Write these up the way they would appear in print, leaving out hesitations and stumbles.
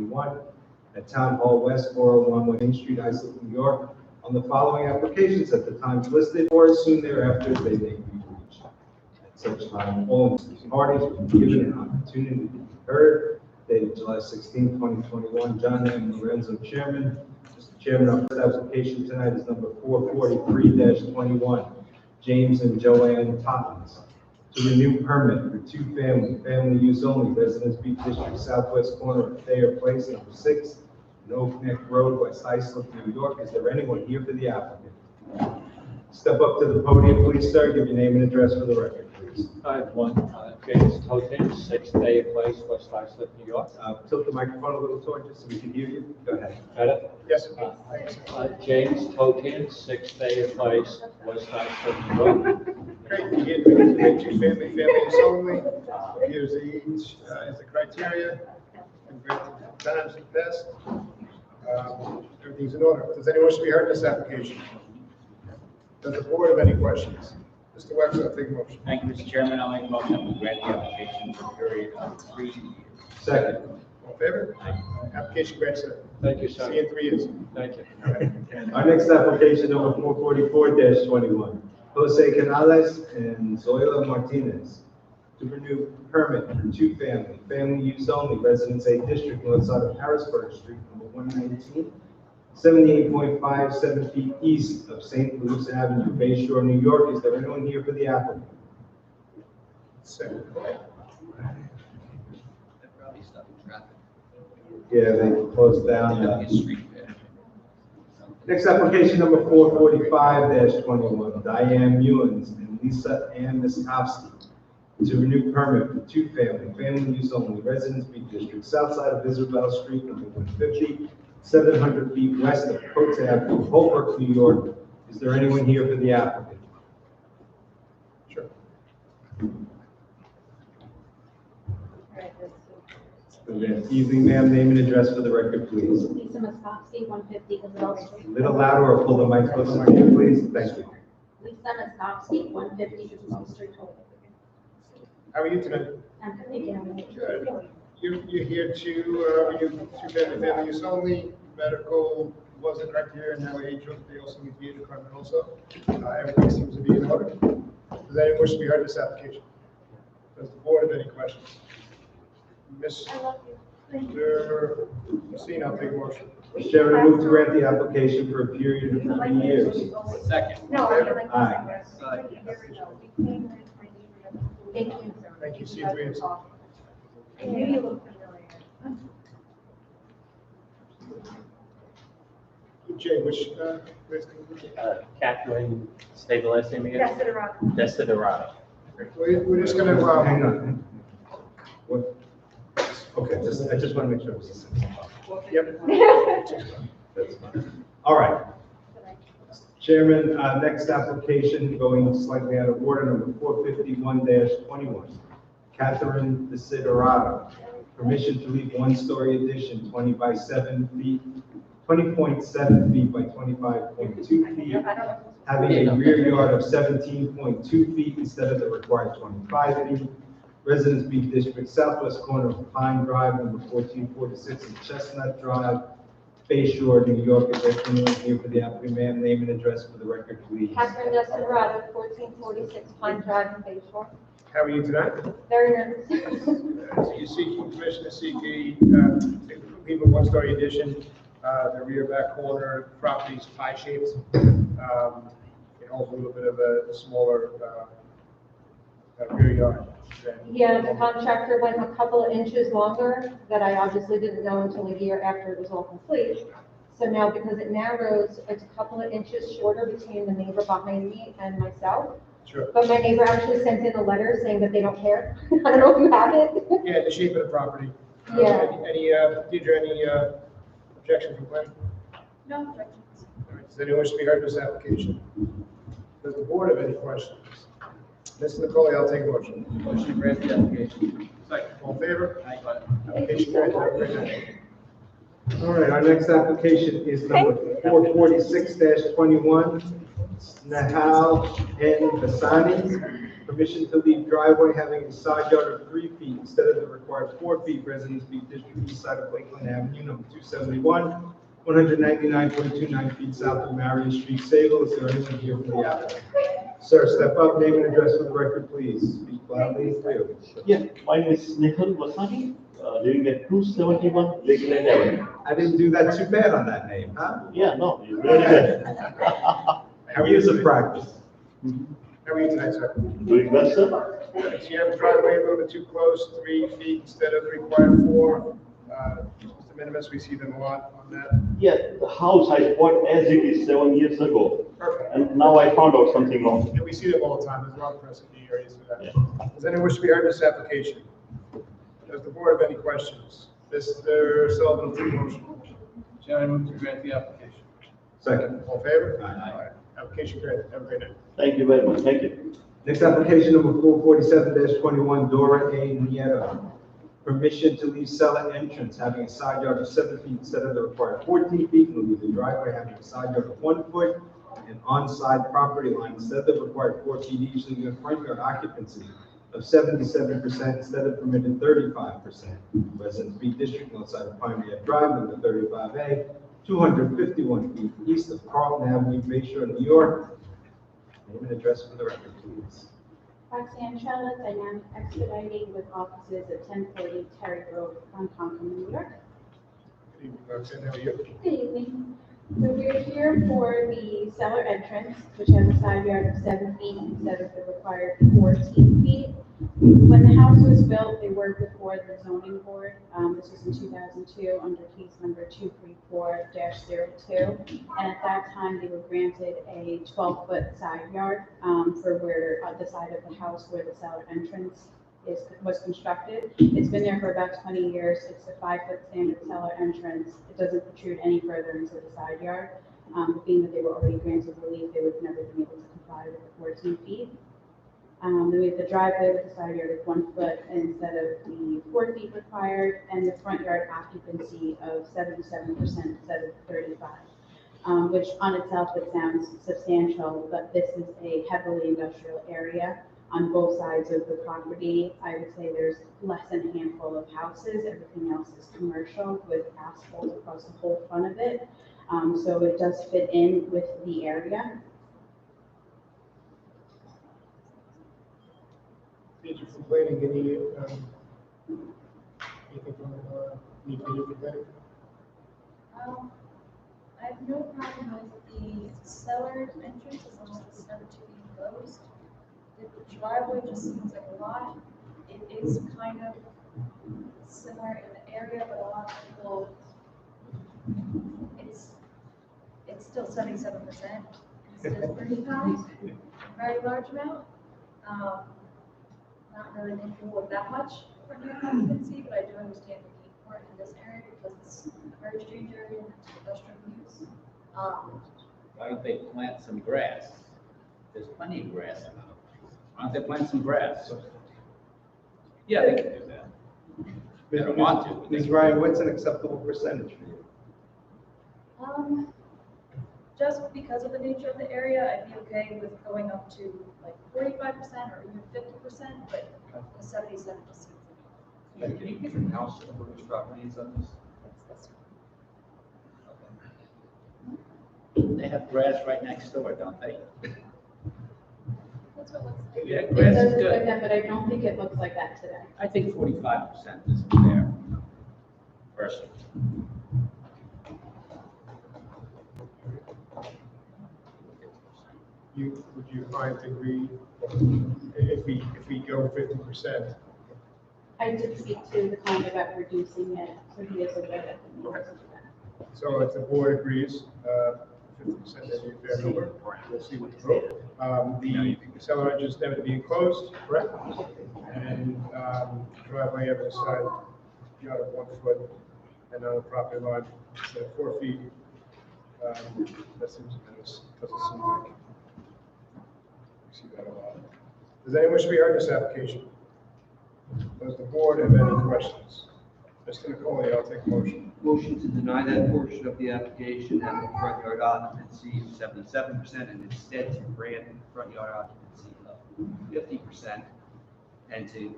2021 at Town Hall West, 401 Main Street, Islip, New York, on the following applications at the times listed or soon thereafter as they may be reached. At such time, all interested parties will be given an opportunity to be heard. Dated July 16, 2021, John M. Lorenzo, Chairman. Mr. Chairman, our first application tonight is number 443-21, James and Joanne Tottens, to renew permit for family use only, Residence Beach District, southwest corner of Thayer Place, number 6, in Oak Neck Road, West Islip, New York. Is there anyone here for the applicant? Step up to the podium, please, sir. Give your name and address for the record, please. I have one, James Totin, 6 Thayer Place, West Islip, New York. Tilt the microphone a little toward you so we can hear you. Go ahead. Better? Yes. James Totin, 6 Thayer Place, West Islip, New York. Great, again, we need to make family use only. Here's the age, is the criteria, and granted times and best. Everything's in order. Does anyone wish to be heard in this application? Does the board have any questions? Mr. Webster, I'll take a motion. Thank you, Mr. Chairman. I'll make a motion to grant the application for a period of 3 years. Second. All in favor? Application granted, sir. Thank you, See sir. you in 3 years. Thank you. All right. Our next application, number 444-21, Jose Canales and Zoila Martinez, to renew permit for family use only, Residence A District, north side of Harrisburg Street, number 119, 78.57 feet east of St. Louis Avenue, Bay Shore, New York. Is there anyone here for the applicant? Second. Probably stuck in traffic. Yeah, they closed down. Street there. Next application, number 445-21, Diane Mullins and Lisa Ann Miskovsky, to renew permit for family use only, Residence Beach District, south side of Isabel Street, number 150, 700 feet west of Coates Avenue, Holbrook, New York. Is there anyone here for the applicant? Sure. Good evening, ma'am. Name and address for the record, please. Lisa Miskovsky, 150 Isabel Street. A little louder or pull the mic closer to you, please. Thank you. Lisa Miskovsky, 150 Isabel Street. How are you tonight? I'm thinking Good. You're here to renew family use only, medical was the criteria, and now age, they also need to be in the department also. Everything seems to be in order. Does anyone wish to be heard in this application? Does the board have any questions? Mr. Messina, I'll take a motion. Mr. Chairman, I move to grant the application for a period of 3 years. Second. No, I like Aye. Thank you. Thank you, see you 3 years. I knew you looked familiar. Jay, which, Catherine, state the last name again? Desiderata. Desiderata. we're just gonna, Hang on. What? Okay, I just want to make sure it was the same. yep. That's fine. All right. Chairman, next application, going slightly out of order, number 451-21. Catherine Desiderata, permission to leave one-story addition, 20.7 feet by 25.2 feet, having a rear yard of 17.2 feet instead of the required 25 feet. Residence Beach District, southwest corner of Pine Drive, number 1446 and Chestnut Drive, Bay Shore, New York. Is there anyone here for the applicant? Ma'am, name and address for the record, please. Catherine Desiderata, 1446 Pine Drive in Bay Shore. How are you tonight? Very nervous. So you're seeking, permission to seek leave a one-story addition, the rear back corner, property's pie-shaped. It holds a little bit of a smaller rear yard. Yeah, the contractor went a couple of inches longer that I obviously didn't know until a year after it was all complete. So now, because it narrows, it's a couple of inches shorter between the neighbor behind me and myself. Sure. But my neighbor actually sent in a letter saying that they don't care. I don't know if you have it. Yeah, the shape of the property. Yeah. Deirdre, any objection from planning? No. All right, does anyone wish to be heard in this application? Does the board have any questions? Mr. Nicole, I'll take a motion. Motion to grant the application. Second. All in favor? Aye. Application granted. Have a great night. All right, our next application is number 446-21, Nahal N. Basani. Permission to leave driveway having a side yard of 3 feet instead of the required 4 feet. Residence B District East side of Lakeland Avenue, number 271, 199.29 feet south of Marion Street, Sable. Is there anyone here for the applicant? Sir, step up, name and address for the record, please. Speak loudly and clearly. Yeah, my name is Nihal Vasani, living at 271 Lakeland Avenue. I didn't do that too bad on that name, huh? Yeah, no, you're very good. How years of practice? How are you tonight, sir? Doing well, sir? So you have a driveway a little bit too close, 3 feet instead of the required 4. Mr. Minimus, we see them a lot on that. Yeah, the house I bought as it is 7 years ago, Perfect. and now I found out something wrong. Yeah, we see them all the time. There's a lot of press in the areas for that. Yeah. Does anyone wish to be heard in this application? Does the board have any questions? Mr. Sullivan, take a motion. Chairman, move to grant the application. Second. All in favor? Aye. Application granted. Have a great night. Thank you very much, thank you. Next application number 447-21, Dora A. Nieto. Permission to leave cellar entrance having a side yard of 7 feet instead of the required 14 feet, and leave the driveway having a side yard of 1 foot and on-side property line instead of the required 4 feet each, leaving a front yard occupancy of 77% instead of permitted 35%. Residence B District, north side of Pioneer Drive, number 35A, 251 feet east of Carlton Avenue, Bayshore, New York. Name and address for the record, please. Roxanne Trella, Dynamic Expediting with offices at 1040 Terry Road, Ronkonkoma, New York. Good evening, Roxanne. How are you? Good evening. So we're here for the cellar entrance, which has a side yard of 7 feet instead of the required 14 feet. When the house was built, they were before the zoning board. This was in 2002 under case number 234-02. And at that time, they were granted a 12-foot side yard for where the side of the house where the cellar entrance was constructed. It's been there for about 20 years. It's a 5-foot standard cellar entrance. It doesn't protrude any further into the side yard. Being that they were already granted relief, they would have never been able to comply with the 14 feet. Then we have the driveway with the side yard of 1 foot instead of the 4 feet required, and the front yard occupancy of 77% instead of 35%, which on itself it sounds substantial, but this is a heavily industrial area. On both sides of the property, I would say there's less than a handful of houses. Everything else is commercial with asphalt across the whole front of it. So it does fit in with the area. Did you complaining anything from anything you're complaining? I have no problem with the cellar entrance as long as it's never to be closed. The driveway just seems like a lot. It is kind of similar in the area, but a lot of people, it's still 77%. It's still pretty high, very large amount. Not really making with that much for new occupancy, but I do understand the need for it in this area because it's a very strange area and it's industrial use. Why don't they plant some grass? There's plenty of grass about. Why don't they plant some grass? Yeah, they can do that. They don't want to. Ms. Ryan, what's an acceptable percentage for you? Just because of the nature of the area, I'd be okay with going up to like 45% or even 50%, but 77%. Can you give an house or which properties on this? They have grass right next door, don't they? That's what it looks like. Yeah, It grass does is look like good. that, but I don't think it looks like that today. I think 45% is fair. Personally. Would you find agree if we go 50%? I did speak to the client about reducing it, so he is aware that we need to do that. So if the board agrees, 50% is a fair number. We'll see what the vote. The cellar entrance never to be enclosed, correct? And driveway having a side yard of 1 foot and on the property line instead of 4 feet. That seems doesn't seem like we see that a lot. Does anyone wish to be heard in this application? Does the board have any questions? Mr. Nicole, I'll take a motion. Motion to deny that portion of the application and the front yard occupancy of 77% and instead to grant front yard occupancy of 50% and to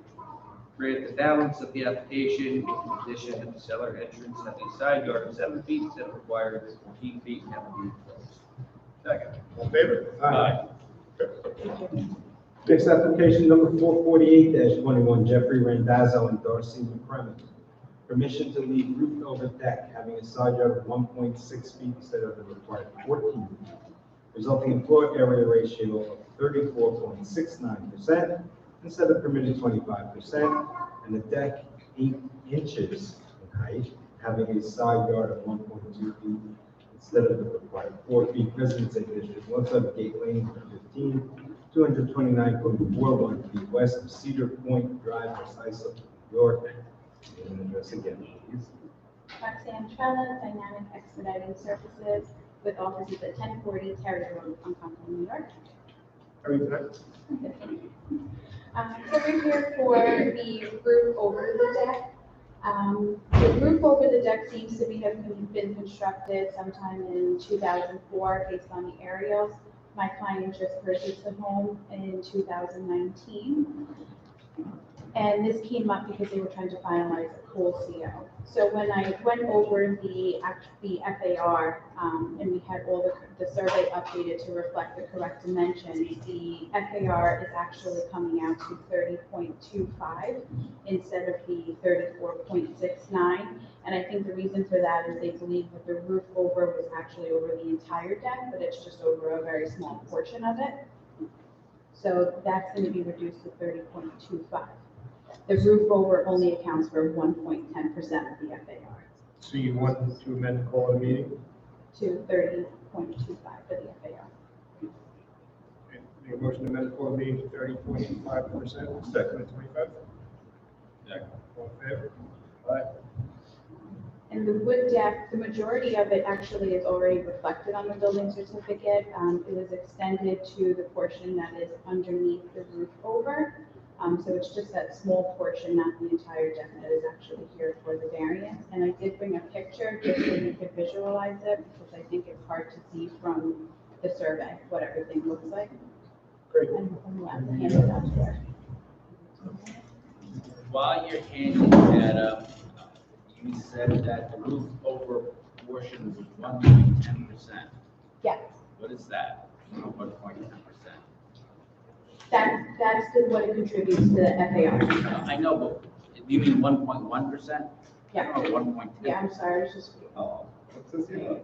grant the balance of the application with the condition that the cellar entrance has a side yard of 7 feet instead of required 14 feet and have to be enclosed. Second. All in favor? Aye. Next application number 448-21, Jeffrey Randazzo and Darcy McCremmon. Permission to leave roof over deck having a side yard of 1.6 feet instead of the required 14 feet, resulting in floor area ratio of 34.69% instead of permitted 25%, and the deck 8 inches in height, having a side yard of 1.2 feet instead of the required 4 feet. Residence A District 1 Gate Lane, 15, 229.41 feet west of Cedar Point Drive, West Islip, New York. And address again, please. Roxanne Trella, Dynamic Expediting Services, with offices at 1040 Terry Road, Concord, New York. How are you tonight? So we're here for the roof over the deck. The roof over the deck seems to have been constructed sometime in 2004 based on the aerials. My client just purchased the home in 2019. And this came up because they were trying to finalize a full CO. So when I went over the FAR, and we had all the survey updated to reflect the correct dimensions, the FAR is actually coming out to 30.25 instead of the 34.69. And I think the reason for that is they believe that the roof over was actually over the entire deck, but it's just over a very small portion of it. So that's going to be reduced to 30.25. The roof over only accounts for 1.10% of the FAR. So you want to amend the call of the meeting? To 30.25 for the FAR. Make a motion to amend the call of the meeting to 30.5%. Second. 25? Second. All in favor? Aye. And the wood deck, the majority of it actually is already reflected on the building certificate. It was extended to the portion that is underneath the roof over. So it's just that small portion, not the entire deck, that is actually here for the variance. And I did bring a picture just so you could visualize it, because I think it's hard to see from the survey what everything looks like. Great. And I'm allowed to hand it out to her. While you're handing that up, you said that the roof over portion was 1.10%. Yes, What is that? 1.10%. that's what it contributes to the FAR. I know, but you mean 1.1%? Yeah. Or 1.10? Yeah, I'm sorry, it's just. Oh, What's this here?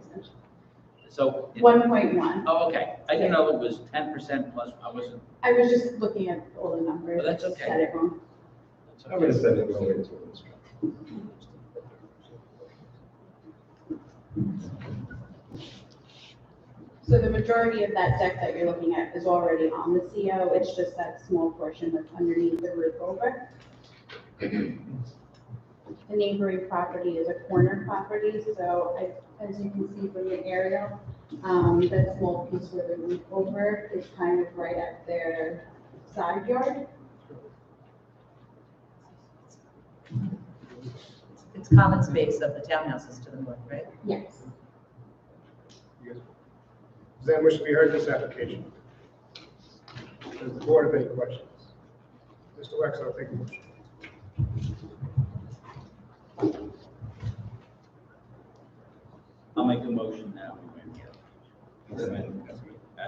so. 1.1. Oh, okay. I didn't know it was 10% plus, I wasn't. I was just looking at all the numbers. Oh, that's okay. Said it wrong. that's I'm going to okay. send it over to you. So the majority of that deck that you're looking at is already on the CO. It's just that small portion that's underneath the roof over. The neighboring property is a corner property, so as you can see from the aerial, that small piece where the roof over is kind of right at their side yard. It's common space of the townhouses to the north, right? Yes. Does that wish to be heard in this application? Does the board have any questions? Mr. Wex, I'll take a motion. I'll make a motion now. As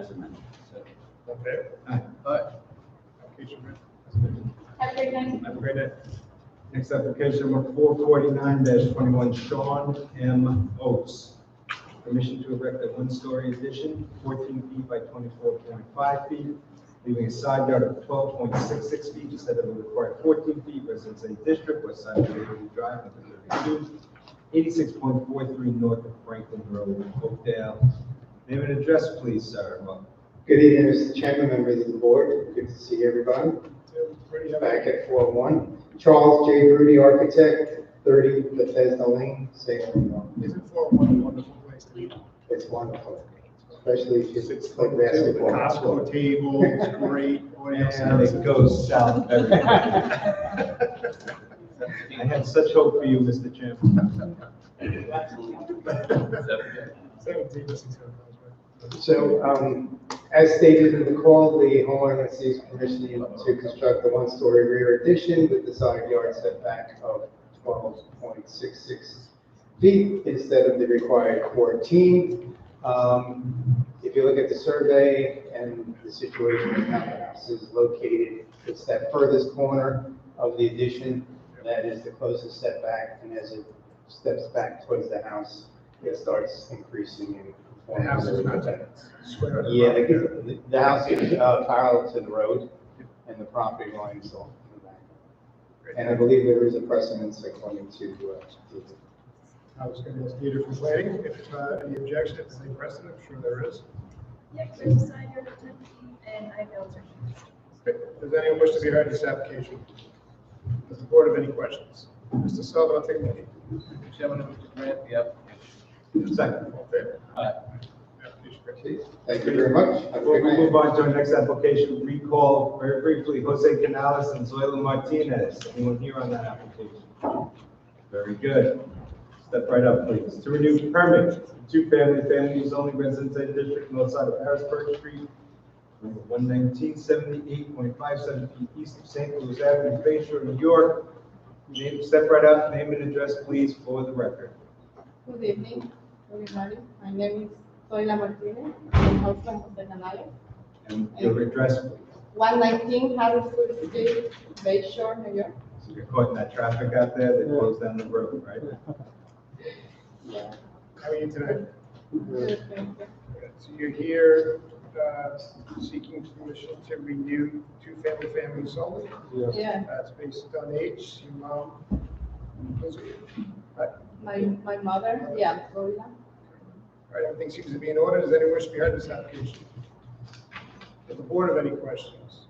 amended. So, All in favor? Aye. Application ready. Have a great night. Have a great day. Next application number 449-21, Sean M. Oates. Permission to erect a one-story addition, 14 feet by 24.5 feet, leaving a side yard of 12.66 feet instead of the required 14 feet. Residence A District, West Side of Waverly Drive, number 32, 86.43 north of Franklin Road, Oakdale. Name and address, please, sir. Good evening, Mr. Chairman, members of the board. Good to see everybody. Ready, have Back at 401. Charles J. Rudy, architect, 30 Bethesda Lane, Salem. Isn't 401 a wonderful place to be? It's wonderful, especially if you It's play the basketball. Costco table, it's great. Audio And service. it goes south very quickly. I had such hope for you, Mr. Chairman. 17 missing seven times, right? So, as stated in the call, the homeowner seeks permission to construct a one-story rear addition with the side yard setback of 12.66 feet instead of the required 14. If you look at the survey and the situation of how the house is located, it's that furthest corner of the addition that is the closest setback, and as it steps back towards the house, it starts increasing in The house is not that square. yeah, the house is parallel to the road, and the property line is off in the back. And I believe there is a precedence according to, I was going to ask Peter for planning, if any objection, if there's any precedent, I'm sure there is. Yeah, there's a side yard of 10 feet, and I know it's Does anyone wish to be heard in this application? Does the board have any questions? Mr. Sullivan, I'll take a motion. Mr. Chairman, I move to grant the application. Second. All in favor? Aye. Application granted. thank you very much. Have a Before good we night. move on to our next application, recall very briefly Jose Canales and Zoila Martinez. Anyone here on that application? Very good. Step right up, please. To renew permit, family use only residential district north side of Harrisburg Street, number 119, 78.57 feet east of St. Louis Avenue, Bay Shore, New York. Step right up, name and address, please, for the record. Good evening, everybody. My name is Zoila Martinez. I'm house from Jose Canales. And your address, please. 119 Harrisburg Street, Bay Shore, New York. So you're caught in that traffic out there that goes down the road, right? Yeah. How are you tonight? Good, thank you. So you're here seeking permission to renew family use only? Yeah, That's based on age, your mom, those are you. my mother, yeah, Zoila. All right, everything seems to be in order. Does anyone wish to be heard in this application? Does the board have any questions?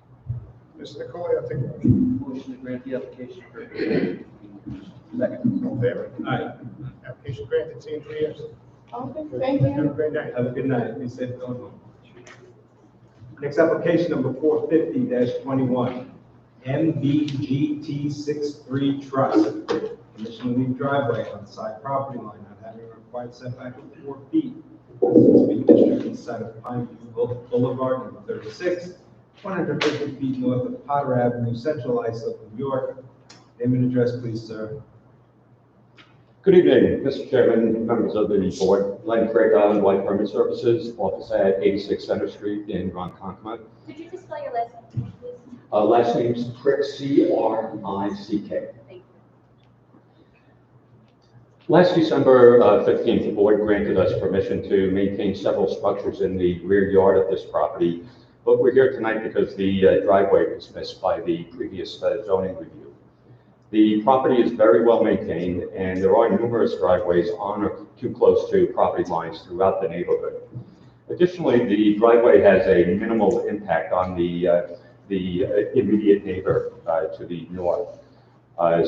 Mr. Nicole, I'll take a motion. Motion to grant the application for. Second. All in favor? Aye. Application granted, see you in 3 years. Okay, thank Have a you. great night. Have a good night. Be safe going home. Next application, number 450-21, MBGT63 Trust. Permission to leave driveway on side property line, not having a required setback of 4 feet. 6 feet district inside of Pine View Boulevard, number 36, 150 feet north of Potter Avenue, Central Islip, New York. Name and address, please, sir. Good evening, Mr. Chairman, members of the board. Len Craig Island White Permit Services, office at 86 Center Street in Ronkonkoma. Could you just spell your last name, please? Last name's Crick, C-R-I-C-K. Thank you. Last December 15th, the board granted us permission to maintain several structures in the rear yard of this property, but we're here tonight because the driveway was missed by the previous zoning review. The property is very well maintained, and there are numerous driveways on or too close to property lines throughout the neighborhood. Additionally, the driveway has a minimal impact on the immediate neighbor to the north,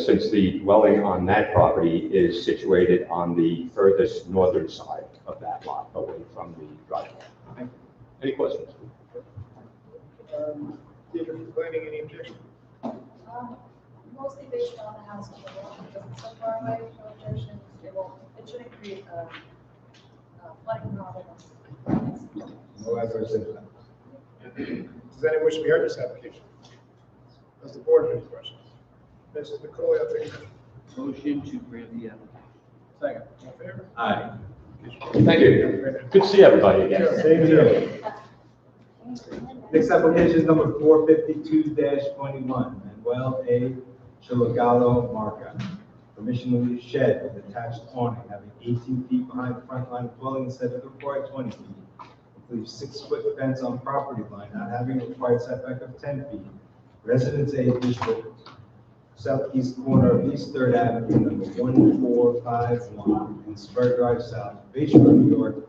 since the dwelling on that property is situated on the furthest northern side of that lot, away from the driveway. Any questions? Peter, for planning, any objection? Mostly based on the house on the wall, because it's so far away, no objection, it shouldn't create a flooding problem. No adverse impact. Does anyone wish to be heard in this application? Does the board have any questions? Mrs. Nicole, I'll take a motion. Motion to grant the application. Second. All in favor? Aye. Thank you. Good to see everybody again. Same here. Next application is number 452-21, Manuel A. Chilogalo Marca. Permission to leave shed with attached awning having 18 feet behind the front line of dwelling instead of the required 20 feet. Leave 6-foot fence on property line, not having a required setback of 10 feet. Residence A district, southeast corner of East 3rd Avenue, number 1451, in Spur Drive South, Bay Shore, New York.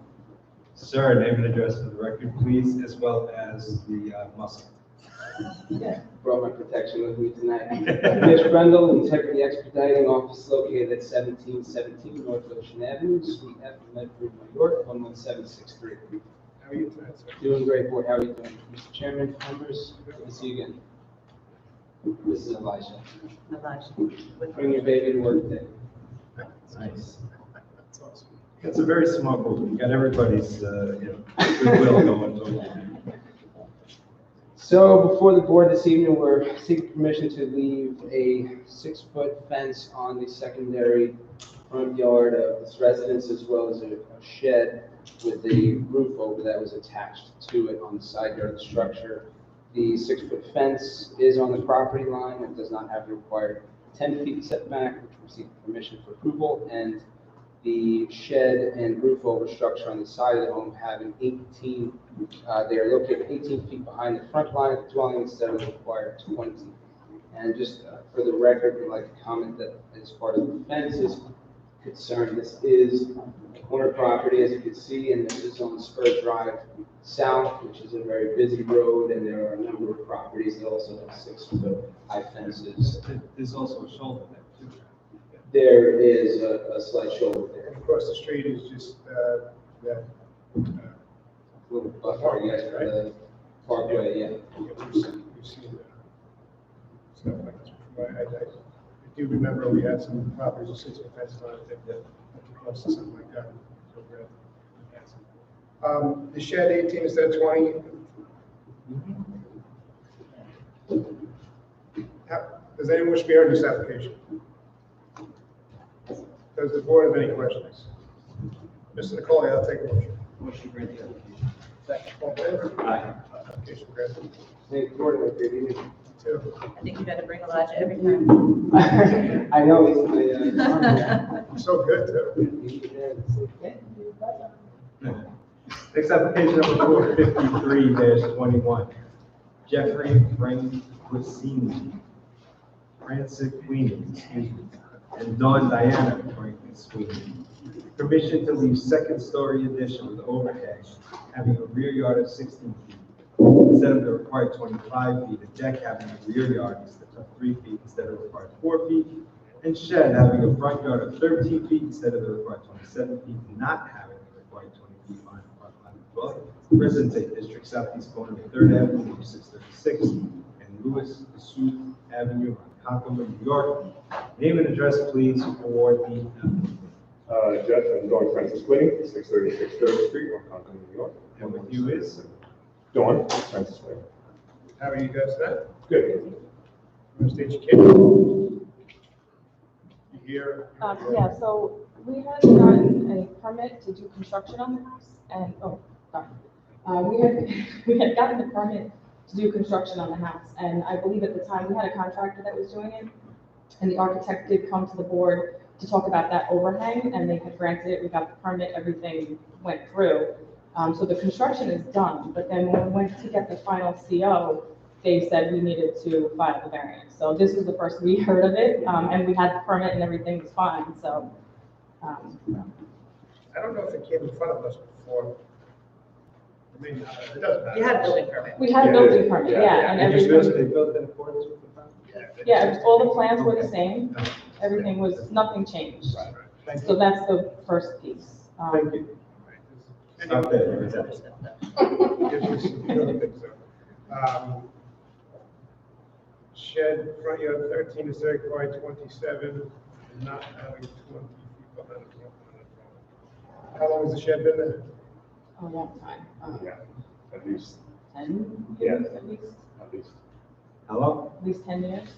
Sir, name and address for the record, please, as well as the muscle. Brought my protection with me tonight. Mitch Brendel, Integrity Expediting Office located at 1717 North Ocean Avenue, Suite F, Medford, New York, 11763. How are you tonight, sir? Doing great, board. How are you doing? Mr. Chairman, members, good to see you again. This is Elijah. Elijah. Bring your baby to work today. Nice. It's a very small group. You got everybody's, goodwill going towards it. So before the board this evening, we're seeking permission to leave a 6-foot fence on the secondary front yard of this residence, as well as a shed with a roof over that was attached to it on the side yard of the structure. The 6-foot fence is on the property line. It does not have the required 10 feet setback, which we're seeking permission for approval, and the shed and roof over structure on the side of the home having 18, they are located 18 feet behind the front line of the dwelling instead of the required 20. And just for the record, we'd like to comment that as part of the fence's concern, this is a corner property, as you can see, and this is on Spur Drive South, which is a very busy road, and there are a number of properties that also have 6-foot high fences. There's also a shoulder there too. There is a slight shoulder there. Across the street is just, that, Little buffer, yes, for the parkway, yeah. we've seen stuff like this before. I do remember we had some properties with 6-foot fences on it that close to something like that. The shed 18 instead of 20. Does anyone wish to be heard in this application? Does the board have any questions? Mr. Nicole, I'll take a motion. Motion to grant the application. Second, all in favor? Aye. Application granted. Thank you, board, have a good evening. Two. I think you gotta bring Elijah every time. I know, he's my, So good, too. Next application number 453-21. Jeffrey Francis and Dawn Diana Sweeney. Permission to leave second-story addition with overhang, having a rear yard of 16 feet instead of the required 25 feet. A deck having a rear yard of 3 feet instead of the required 4 feet, and shed having a front yard of 13 feet instead of the required 27 feet, not having the required 20 feet line of front line of dwelling. Residence 8 District, southeast corner of 3rd Avenue, 636, and Lewis Sue Avenue, Ronkonkoma, New York. Name and address, please, for the applicant. Jeff and Dawn Francis Sweeney, 636 3rd Street, Ronkonkoma, New York. And with you is? Dawn Francis Sweeney. How are you guys today? Good. You want to state your case? You here? Yeah, so we had gotten a permit to do construction on the house, and, we had gotten the permit to do construction on the house, and I believe at the time, we had a contractor that was doing it, and the architect did come to the board to talk about that overhang, and they had granted it, we got the permit, everything went through. So the construction is done, but then when we went to get the final CO, they said we needed to file the variance. So this was the first we heard of it, and we had the permit and everything was fine, so. I don't know if it came in front of us before. I mean, it doesn't matter. You had a building permit. We had a building permit, yeah, and They everything, built in accordance with the plan? yeah, all the plans were the same, everything was, nothing changed. Thank you. So that's the first piece. Thank you. Stop there. Shed front yard 13 is required 27, and not having 20 feet behind the front line. How long has the shed been there? A long time, Yeah, at least, 10 yeah, years at least, at least. How long? at least 10 years.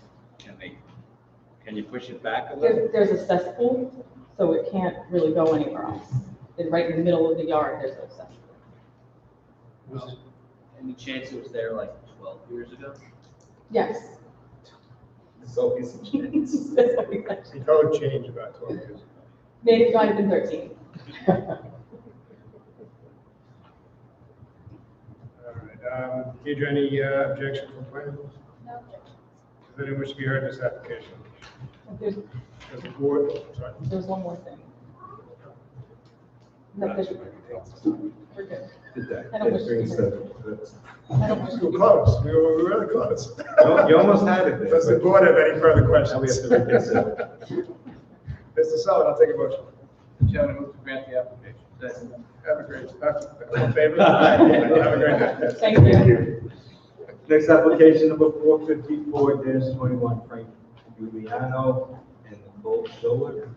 Can you push it back a little? There's a cesspool, so it can't really go anywhere else. It's right in the middle of the yard, there's a cesspool. Any chance it was there like 12 years ago? Yes. It's always a chance. The code changed about 12 years ago. Maybe it might have been 13. All right, Deidre, any objection from planning? No objection. Does anyone wish to be heard in this application? There's, Does the board, sorry. there's one more thing. No, there's, we're good. Did that. I don't wish That to brings be heard. the- I don't wish to We be were heard. close, we were really close. You almost had it there. Does the board have any further Now we have to questions? reconsider. Mr. Sullivan, I'll take a motion. Chairman, move to grant the application. Second. Have a great, all in favor? Have a great night. Thank you. Next application number 454-21, Frank Giuliano and Nicole Scholler.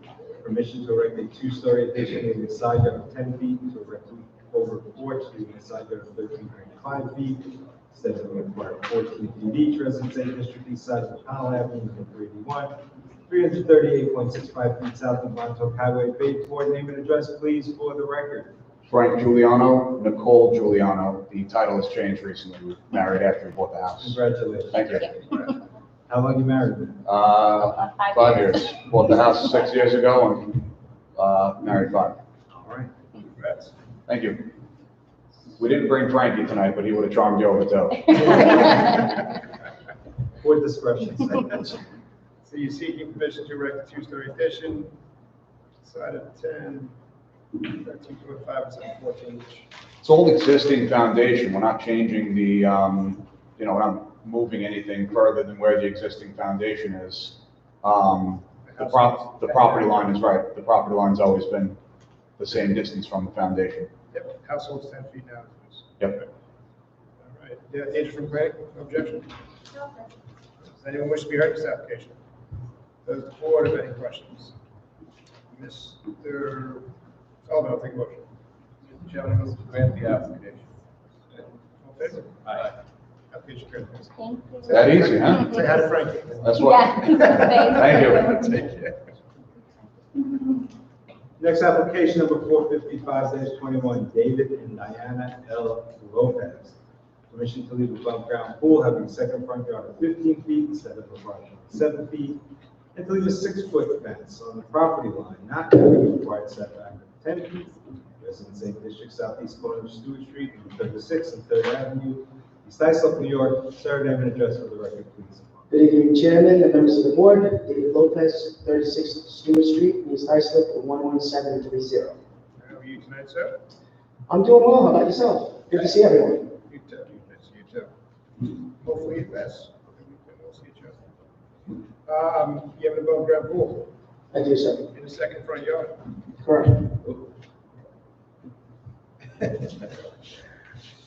permission to erect a two-story addition leaving a side yard of 10 feet, to erect a over porch leaving a side yard of 13.5 feet, instead of the required 14 feet each, Residence A District East side of Powell Avenue, Unit 381, 338.65 feet south of Montauk Highway, Bayport. Name and address, please, for the record. Frank Giuliano, Nicole Giuliano. The title has changed recently. We were married after we bought the house. Congratulations. Thank you. How long you married? 5 years. Bought the house 6 years ago and married 5. All right. Congrats. Thank you. We didn't bring Frankie tonight, but he would have charmed you over too. Board discretion. So you're seeking permission to erect a two-story addition, side of 10, 13.5 instead of 14 inch. It's all existing foundation. We're not changing the, we're not moving anything further than where the existing foundation is. The property line is right. The property line's always been the same distance from the foundation. Yep, household's 10 feet now. Yep. All right, yeah, agent from Greg, no objection? Does anyone wish to be heard in this application? Does the board have any questions? Mr. Sullivan, I'll take a motion. Mr. Chairman, I move to grant the application. All in favor? Aye. Application granted. Thank you. That easy, huh? Say hi to Frankie. That's what. Yeah. Thank you. Take care. Next application number 455-21, David and Diana L. Lopez. Permission to leave a above-ground pool having a second front yard of 15 feet instead of approximately 7 feet, and to leave a 6-foot fence on the property line, not having a required setback of 10 feet. Residence A District Southeast corner of Stewart Street, 36th and 3rd Avenue, East Islip, New York. Sir, name and address for the record, please. Good evening, Chairman and members of the board. David Lopez, 36 Stewart Street, East Islip, 11730. How are you tonight, sir? I'm doing well. How about yourself? Good to see everyone. You too. Nice to see you too. Hopefully it best. We'll see each other. You have an above ground pool I do, sir. in the second front yard. Correct.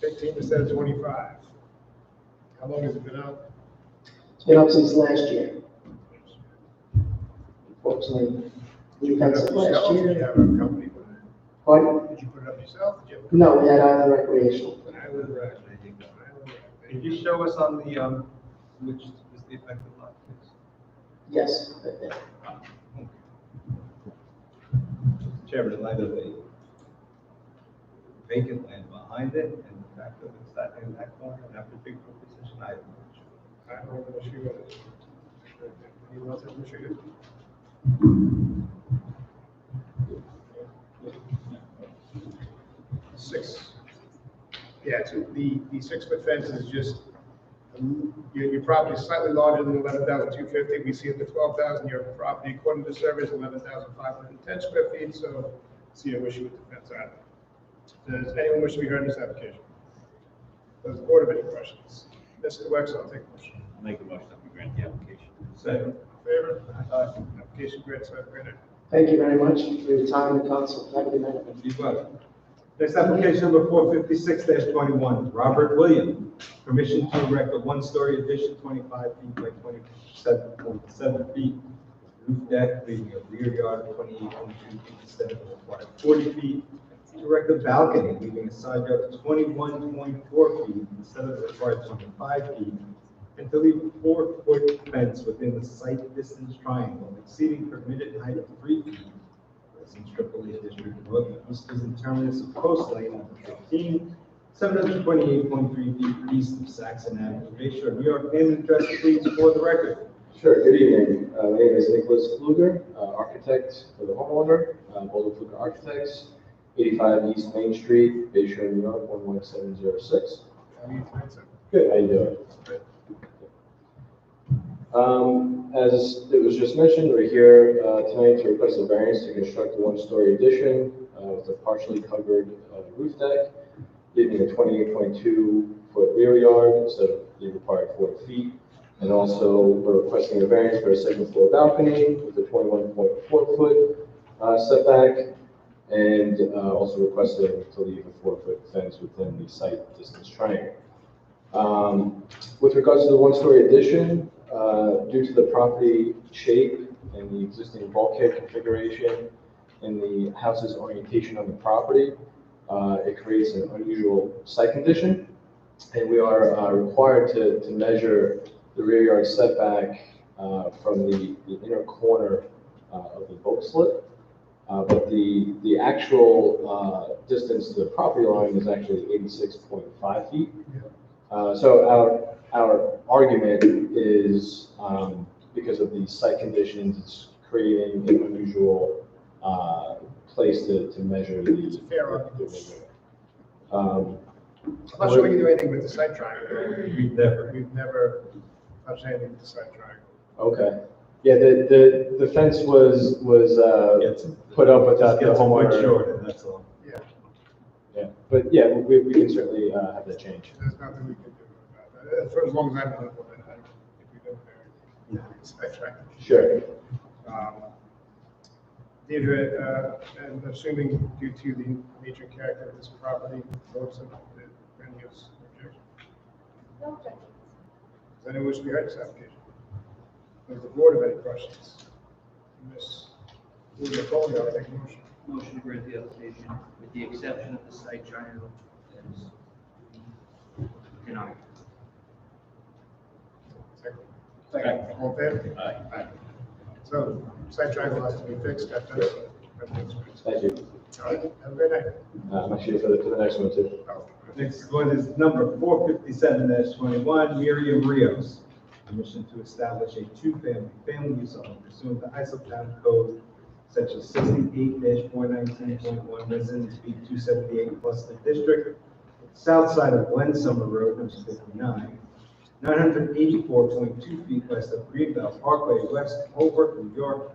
15 instead of 25. How long has it been out? It's been up since last year. Unfortunately, we had some last Yourself? Did you year. have a company with it? Pardon? Did you put it up yourself? Did you have a No, we had Island Recreational. Island Rec? Could you show us on the, which is the affected lot, please? Yes. right there. Chairman, in light of the vacant land behind it and the fact that it's that in that corner and after big position, I I don't know what issue it is. Anyone else have an issue? Six. Yeah, it's the 6-foot fence is just, your property is slightly larger than 11,250. We see it at 12,000. Your property, according to the survey, is 11,510 square feet, so see no issue with the fence either. Does anyone wish to be heard in this application? Does the board have any questions? Mr. Wex, I'll take a motion. I'll make a motion that we grant the application. Second. Favor? Application granted, so granted. Thank you very much for your time and counsel. Have a good night. You're welcome. Next application number 456-21, Robert William. Permission to erect a 1-story addition, 25 feet by 27.7 feet. Roof deck, leaving a rear yard of 28.2 feet instead of the required 40 feet. To erect a balcony, leaving a side yard of 21.4 feet instead of the required 25 feet. And to leave a 4-foot fence within the site distance triangle exceeding permitted height of 3 feet. Residence AAA District North, eastern and terminus of Coast Lane, number 15, 728.3 feet east of Saxon Avenue, Bayshore, New York. Name and address, please, for the record. Sure, good evening. My name is Nicholas Kluger, architect for the homeowner, Boulder Kluger Architects, 85 East Main Street, Bayshore, New York, 11706. How are you tonight, sir? Good, how you doing? As it was just mentioned, we're here tonight to request a variance to construct a 1-story addition with a partially covered roof deck, leaving a 28.2-foot rear yard instead of the required 40 feet. And also, we're requesting a variance for a 2nd-floor balcony with a 21.4-foot setback, and also requesting to leave a 4-foot fence within the site distance triangle. With regards to the 1-story addition, due to the property shape in the existing bulkhead configuration, in the house's orientation on the property. It creates an unusual site condition, and we are required to measure the rear yard setback from the inner corner of the boat slip. But the actual distance to the property line is actually 86.5 feet. So our argument is because of the site conditions, it's creating an unusual place to measure the. It's a fair argument. Um, I'm not sure we can do anything with the site triangle. We've never touched anything with the site triangle. Okay. Yeah, the fence was put up without the Gets a foot homeowner. shorter, that's all. Yeah, Yeah, but yeah, we can certainly have that change. there's nothing we can do about that. For as long as I'm on the board, I don't think we do there. Site triangle. Sure. Deirdre, and assuming due to the nature and character of this property, votes of the any objection? No objections. Does anyone wish to be heard in this application? Does the board have any questions? Ms. Nicole, I'll take a motion. Motion to grant the application with the exception of the site triangle that is denied. Second. All in favor? Aye. So, site triangle has to be fixed, that does. Everything's fixed. Thank you. All right, have a great night. I'm actually for the next one too. Next one is number 457-21, Miriam Rios. Permission to establish a family use zone pursuant to ISO Town Code Section 68-419.1, Residence B 278 plus the district, south side of Glen Summer Road, number 59, 984.2 feet west of Greenbelt Parkway, West Holbrook, New York.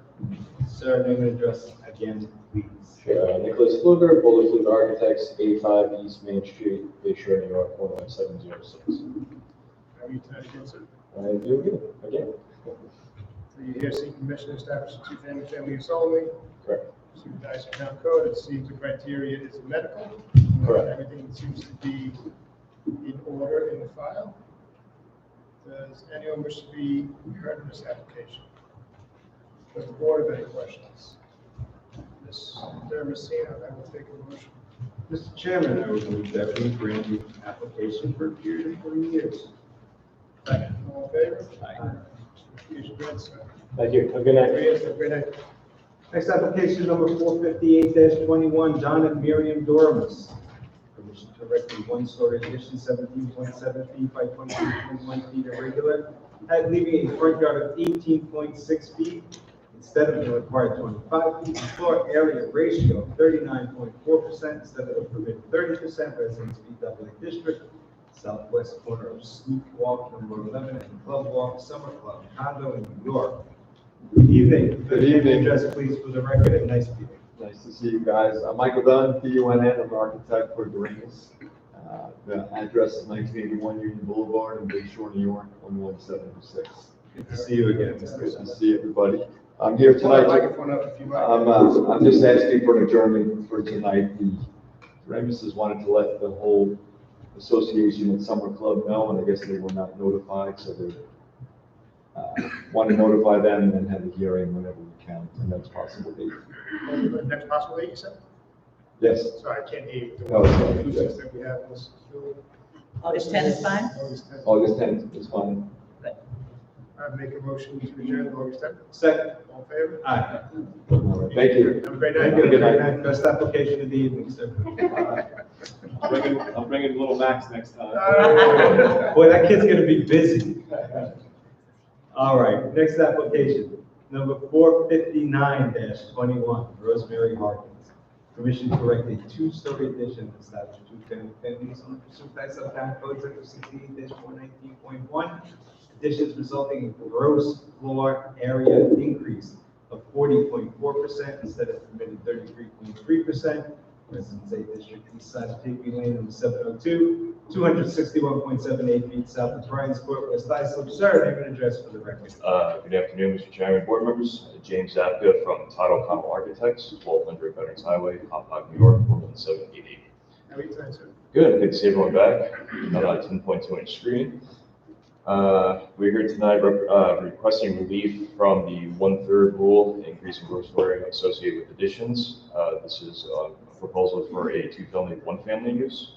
Sir, name and address again, please. Sure. Nicholas Fluger, Bullard Fluger Architects, 85 East Main Street, Bayshore, New York, 11706. How are you tonight again, sir? I do good, again. So you're here seeking permission to establish a family use only. Correct. Pursuant to ISO Town Code, it seems the criteria is medical. Correct. Everything seems to be in order in the file. Does anyone wish to be heard in this application? Does the board have any questions? Mr. Messina, I will take a motion. Mr. Chairman, I would move that we grant the application for a period of 20 years. Second. All in favor? Aye. Application granted, sir. Thank you. Have a good night. Yes, have a great night. Next application, number 458-21, John and Miriam Doramus. Permission to erect a one-story addition, 17.7 feet by 23.1 feet irregular, leaving a front yard of 18.6 feet instead of the required 25 feet, floor area ratio of 39.4% instead of the permitted 30%, Residence B Doubling District, southwest corner of Snoop Walk, number 11, and Club Walk, Summer Club, condo in New York. Good evening. Good evening. Address, please, for the record, and nice meeting. Nice to see you guys. I'm Michael Dunn, DUNN, I'm an architect for Dorinus. The address is 1981 Union Boulevard in Bayshore, New York, 11706. Good to see you again, Mr. Good to see everybody. I'm here tonight. I'm just asking for an adjournment for tonight. The Remises wanted to let the whole association and Summer Club know, and I guess they were not notified, so they want to notify them and then have a hearing whenever we can, and that's possible date. The next possible date, you said? Yes. Sorry, I can't hear you. Oh, sorry. Acoustics that we have in this building. August 10th is fine? August 10th is fine. I make a motion to adjourn August 10th. Second. All in favor? Aye. All right. Thank you. Have a great night. Have a good night. Best application of the evening, sir. I'm bringing little Max next time. Boy, that kid's gonna be busy. All right, next application, number 459-21, Rosemary Harkins. Permission to erect a two-story addition to establish two-family families on the pursuit of Town Code Section 68-419.1. Additions resulting in gross floor area increase of 40.4% instead of permitted 33.3%. Residence A District, east side of Higby Lane, number 702, 261.78 feet south of Bryan's Court, West Islip. Sir, name and address for the record. Good afternoon, Mr. Chairman, board members. James Zapka from Untitled Architects, 1200 Veterans Highway, Hopkins, New York, 41788. How are you tonight, sir? Good, good to see everyone back. Got a 10.2-inch screen. We're here tonight requesting relief from the 1/3 rule, increasing gross story associated with additions. This is a proposal for a 2-family, 1-family use.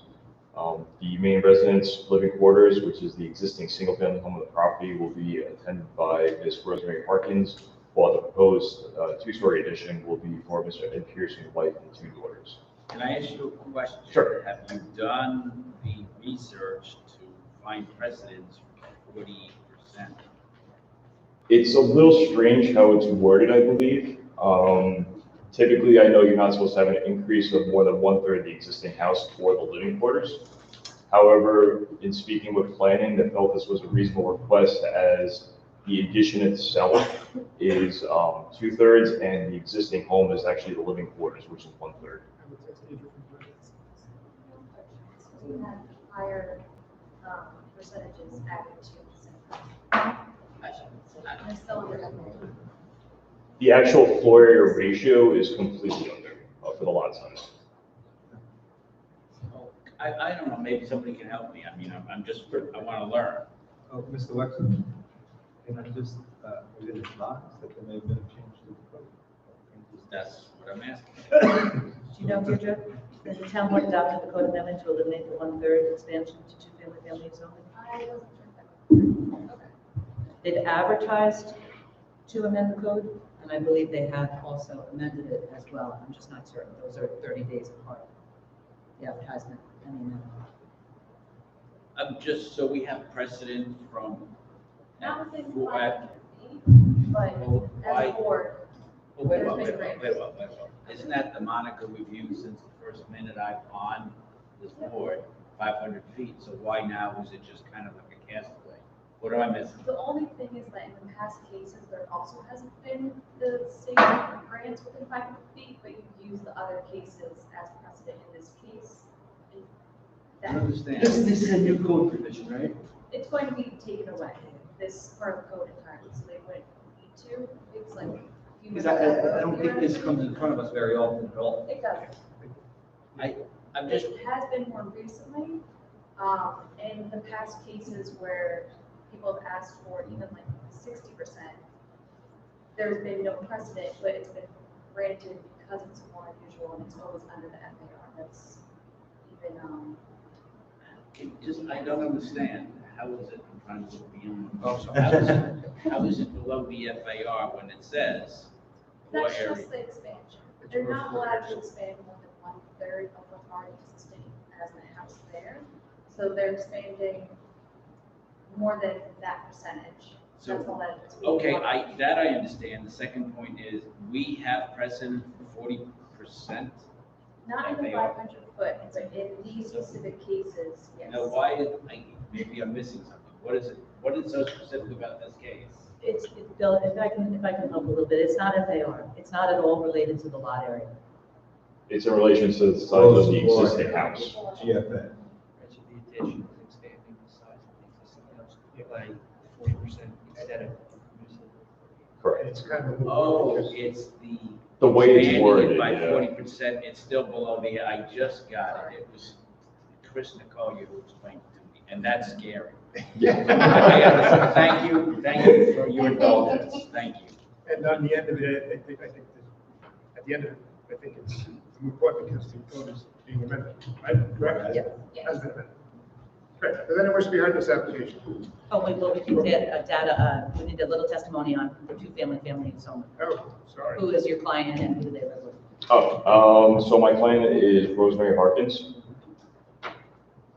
The main residence living quarters, which is the existing single-family home on the property, will be attended by Ms. Rosemary Harkins, while the proposed 2-story addition will be for Mr. Ed Pearson's wife and 2 daughters. Can I ask you a question? Sure. Have you done the research to find precedents for 40%? It's a little strange how it's worded, I believe. Typically, I know you're not supposed to have an increase of more than 1/3 of the existing house for the living quarters. However, in speaking with planning, they felt this was a reasonable request as the addition itself is 2/3 and the existing home is actually the living quarters, which is 1/3. We have higher percentages added to the same. The actual floor area ratio is completely under for the lot size. I don't know, maybe somebody can help me. I mean, I want to learn. Oh, Mr. Wexler, can I just, was it advised that there may have been a change to the code? That's what I'm asking. Do you know, Deirdre, that the town board adopted the code amendment to eliminate the 1/3 expansion to 2-family families only? I wasn't sure. They've advertised to amend the code, and I believe they have also amended it as well. I'm just not certain. Those are 30 days apart, the advertisement and the amendment. So we have precedent from. Not within who 500 had- feet, but why- as a board. Well, wait a there's minute, been wait a minute, wait a minute. Isn't that the moniker we've used since the first minute I'm on this board, 500 feet? So why now is it just kind of like a castaway? What am I missing? The only thing is that in the past cases, there also hasn't been the same grants within 500 feet, but you use the other cases as precedent in this case. I don't understand. This is a new code provision, right? It's going to be taken away, this part of the code entirely, so they wouldn't need to. It's like a few Because minutes. I don't think this comes in front of us very often at all. It does. I'm just, It has been more recently, in the past cases where people have asked for even like 60%. There's been no precedent, but it's been granted because it's more unusual and it's always under the FAR. That's even, I don't understand. How is it, I'm trying to look beyond. Oh, sorry. How is it below the FAR when it says floor that's area? just the expansion. They're not allowed to expand more than 1/3 of what's already existing as the house there. So they're expanding more than that percentage. So, That's all that is. okay, I understand. The second point is, we have precedent for 40%. Not in the FAR. 500 foot, but in these specific cases, yes. Now, maybe I'm missing something. What is it? What is so specific about this case? It's Bill, if I can help a little bit, it's not FAR. It's not at all related to the lot area. It's in relation to the size of the existing house. GFA. Right, so the addition is expanding the size of the existing house by 40% instead of. Correct. It's kind of. Oh, it's The way it's expanding worded, it by yeah. 40%, it's still below I just got it. It was Chris Nicolia who explained it to me, and that's scary. Yeah. Thank you for your indulgence, thank you. And on the end of it, I think at the end of it, I think it's important because the code is being amended, right? Correct? Yeah. Has been amended. Great. Does anyone wish to be heard in this application? Oh, wait, well, we need data, we need a little testimony on the 2-family and so on. Oh, sorry. Who is your client and who do they live with? So my client is Rosemary Harkins,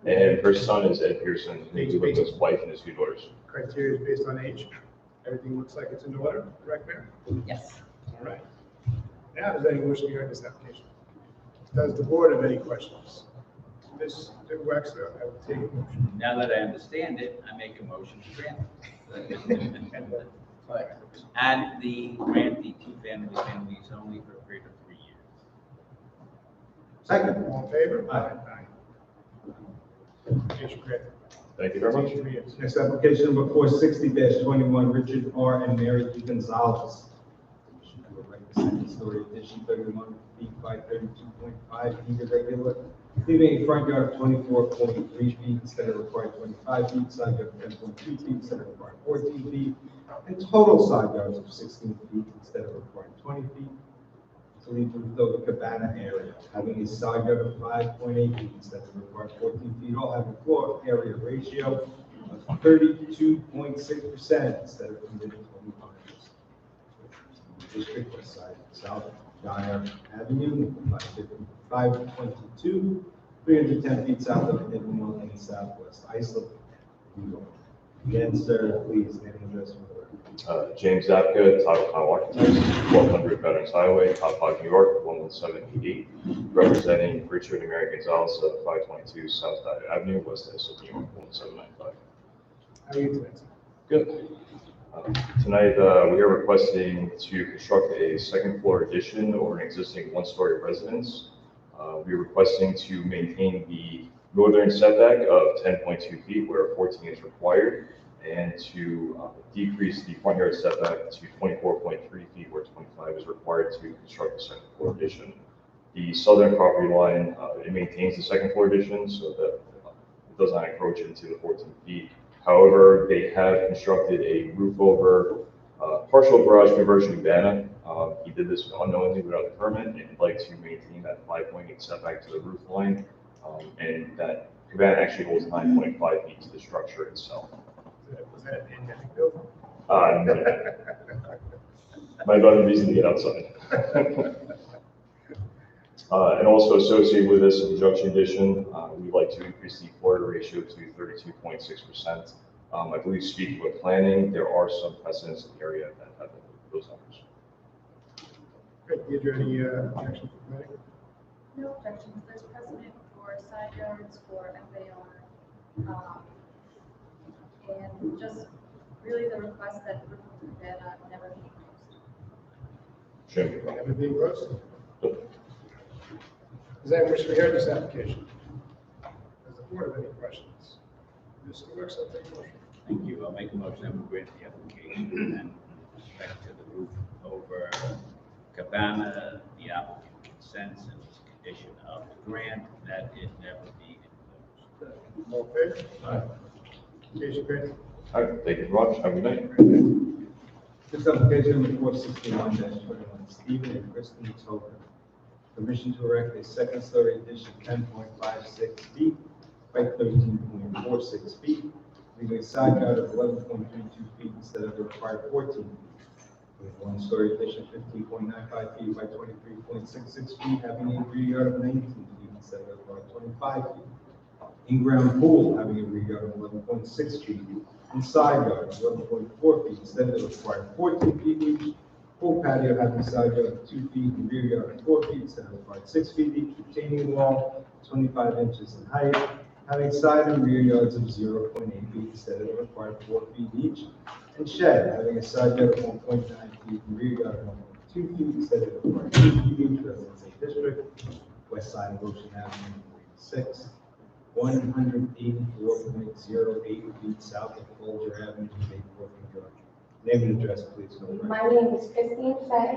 and her son is Ed Pearson, who lives with his wife and his 2 daughters. Criteria is based on age. Everything looks like it's in order, correct, Mayor? Yes. All right. Now, does anyone wish to be heard in this application? Does the board have any questions? Mr. Wexler, I will take a motion. Now that I understand it, I make a motion to grant. And grant the 2-family families only for a period of 3 years. Second. All in favor? Aye. Application granted. Thank you very much. 3 years. Next application number 460-21, Richard R. and Mary E. Gonzalez. the second story addition, 31 feet by 32.5 feet irregular, leaving a front yard of 24.3 feet instead of required 25 feet, side yard of 10.2 feet instead of required 14 feet, and total side yards of 16 feet instead of required 20 feet. To leave the cabana area, having a side yard of 5.8 feet instead of required 14 feet, all having floor area ratio of 32.6% instead of permitted 25%. District West Side, South Dyer Avenue, 522, 310 feet south of Nicolmore Lane, Southwest Islip, New York. Again, sir, please, name and address for the record. James Zapka, Title Con Architects, 1200 Veterans Highway, Top 5, New York, 11788, representing Richard and Mary Gonzalez of 522 South Dyer Avenue, West Islip, New York, 1795. How are you doing? Good. Tonight, we are requesting to construct a second floor addition over an existing one-story residence. We are requesting to maintain the northern setback of 10.2 feet where 14 is required, and to decrease the front yard setback to 24.3 feet where 25 is required to construct the second floor addition. The southern property line, it maintains the second floor addition so that it does not encroach into the 14 feet. However, they have constructed a roof over partial garage conversion cabana. He did this unknowingly without the permit, and he'd like to maintain that 5.8 setback to the roof line, and that cabana actually holds 9.5 feet to the structure itself. Was that a pandemic build? No. My other reason to get outside. And also associated with this in conjunction addition, we'd like to increase the floor area ratio to 32.6%. I believe speaking with planning, there are some precedents in the area that have those numbers. Good, is there any objection from planning? No objections, there's precedent for side yards, for FAR, and just really the request that roof cabana never be closed. Sure. Never being closed? Does anyone wish to hear this application? Does the board have any questions? Mr. Clerk, I'll take a motion. Thank you. I'll make a motion that we grant the application and with respect to the roof over cabana, the applicant consents and is a condition of the grant that it never be enclosed. All in favor? Aye. Case granted. All right, thank you very much. Have a good night. This application number 461-21, Stephen and Kristen Toker. Permission to erect a second story addition 10.56 feet by 13.46 feet, leaving a side yard of 11.32 feet instead of the required 14 feet. With one story addition 15.95 feet by 23.66 feet, having a rear yard of 19 feet instead of the required 25 feet. In-ground pool having a rear yard of 11.6 feet and side yard of 11.4 feet instead of the required 14 feet each. Pool patio having a side yard of 2 feet and rear yard of 4 feet instead of required 6 feet each. Retaining wall 25 inches in height, having side and rear yards of 0.8 feet instead of the required 4 feet each. And shed having a side yard of 1.9 feet and rear yard of 1.2 feet instead of the required 2 feet each. Residence A District, west side of Ocean Avenue, 46. 184.08 feet south of Folger Avenue, Bayport, New York. Name and address, please. My name is Christine Fay,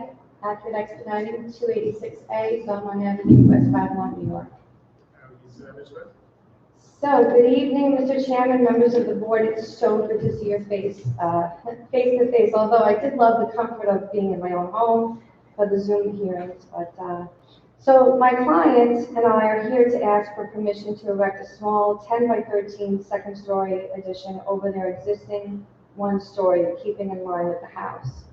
active expediting 286A, Belmont Avenue, West Babylon, New York. So, good evening, Mr. Chairman, members of the board. It's so good to see your face, face to face, although I did love the comfort of being in my own home for the Zoom hearings. So my client and I are here to ask for permission to erect a small 10 by 13 second story addition over their existing one story, keeping in line with the house.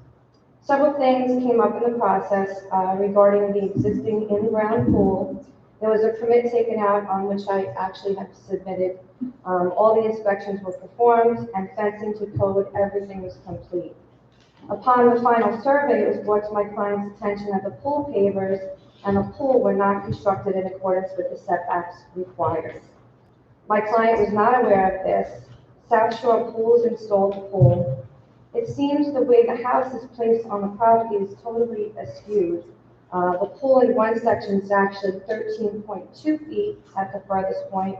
Several things came up in the process regarding the existing in-ground pool. There was a permit taken out on which I actually have submitted. All the inspections were performed and fencing to code, everything was complete. Upon the final survey, it was brought to my client's attention that the pool pavers and the pool were not constructed in accordance with the setbacks required. My client was not aware of this. South Shore Pools installed the pool. It seems the way the house is placed on the property is totally askew. The pool in one section is actually 13.2 feet at the furthest point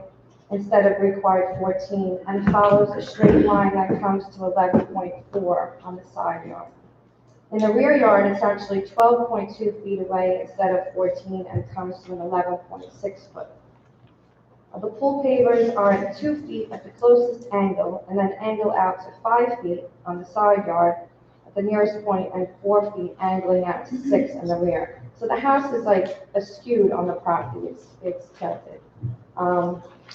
instead of required 14, and follows a straight line that comes to 11.4 on the side yard. In the rear yard, it's actually 12.2 feet away instead of 14 and comes to an 11.6 foot. The pool pavers are at 2 feet at the closest angle and then angle out to 5 feet on the side yard at the nearest point and 4 feet angling out to 6 in the rear. So the house is like askewed on the property, it's tilted.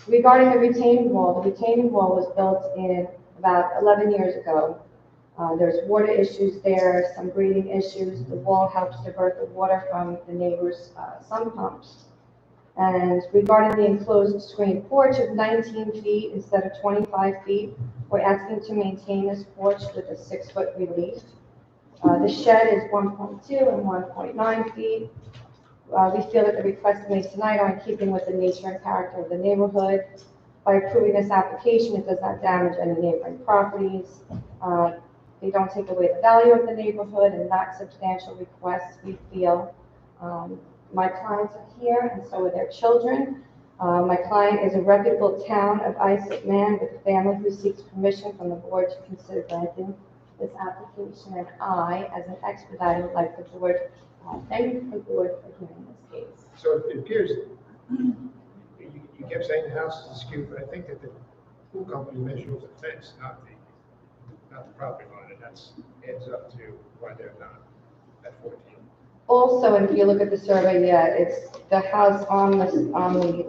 Regarding the retaining wall was built in about 11 years ago. There's water issues there, some breathing issues. The wall helps divert the water from the neighbors' sump pumps. And regarding the enclosed screen porch of 19 feet instead of 25 feet, we're asking to maintain this porch with a 6-foot relief. The shed is 1.2 and 1.9 feet. We feel that the requests made tonight are in keeping with the nature and character of the neighborhood. By approving this application, it does not damage any neighboring properties. They don't take away the value of the neighborhood and not substantial requests, we feel. My clients are here and so are their children. My client is a reputable town of Islip man with a family who seeks permission from the board to consider granting this application, and I, as an expediter, would like the board, thank the board for hearing this case. So it appears, you kept saying the house is askew, but I think that the pool company measures the fence, not the property line, and that's adds up to why they're not at 14. Also, and if you look at the survey, yeah, it's the house on the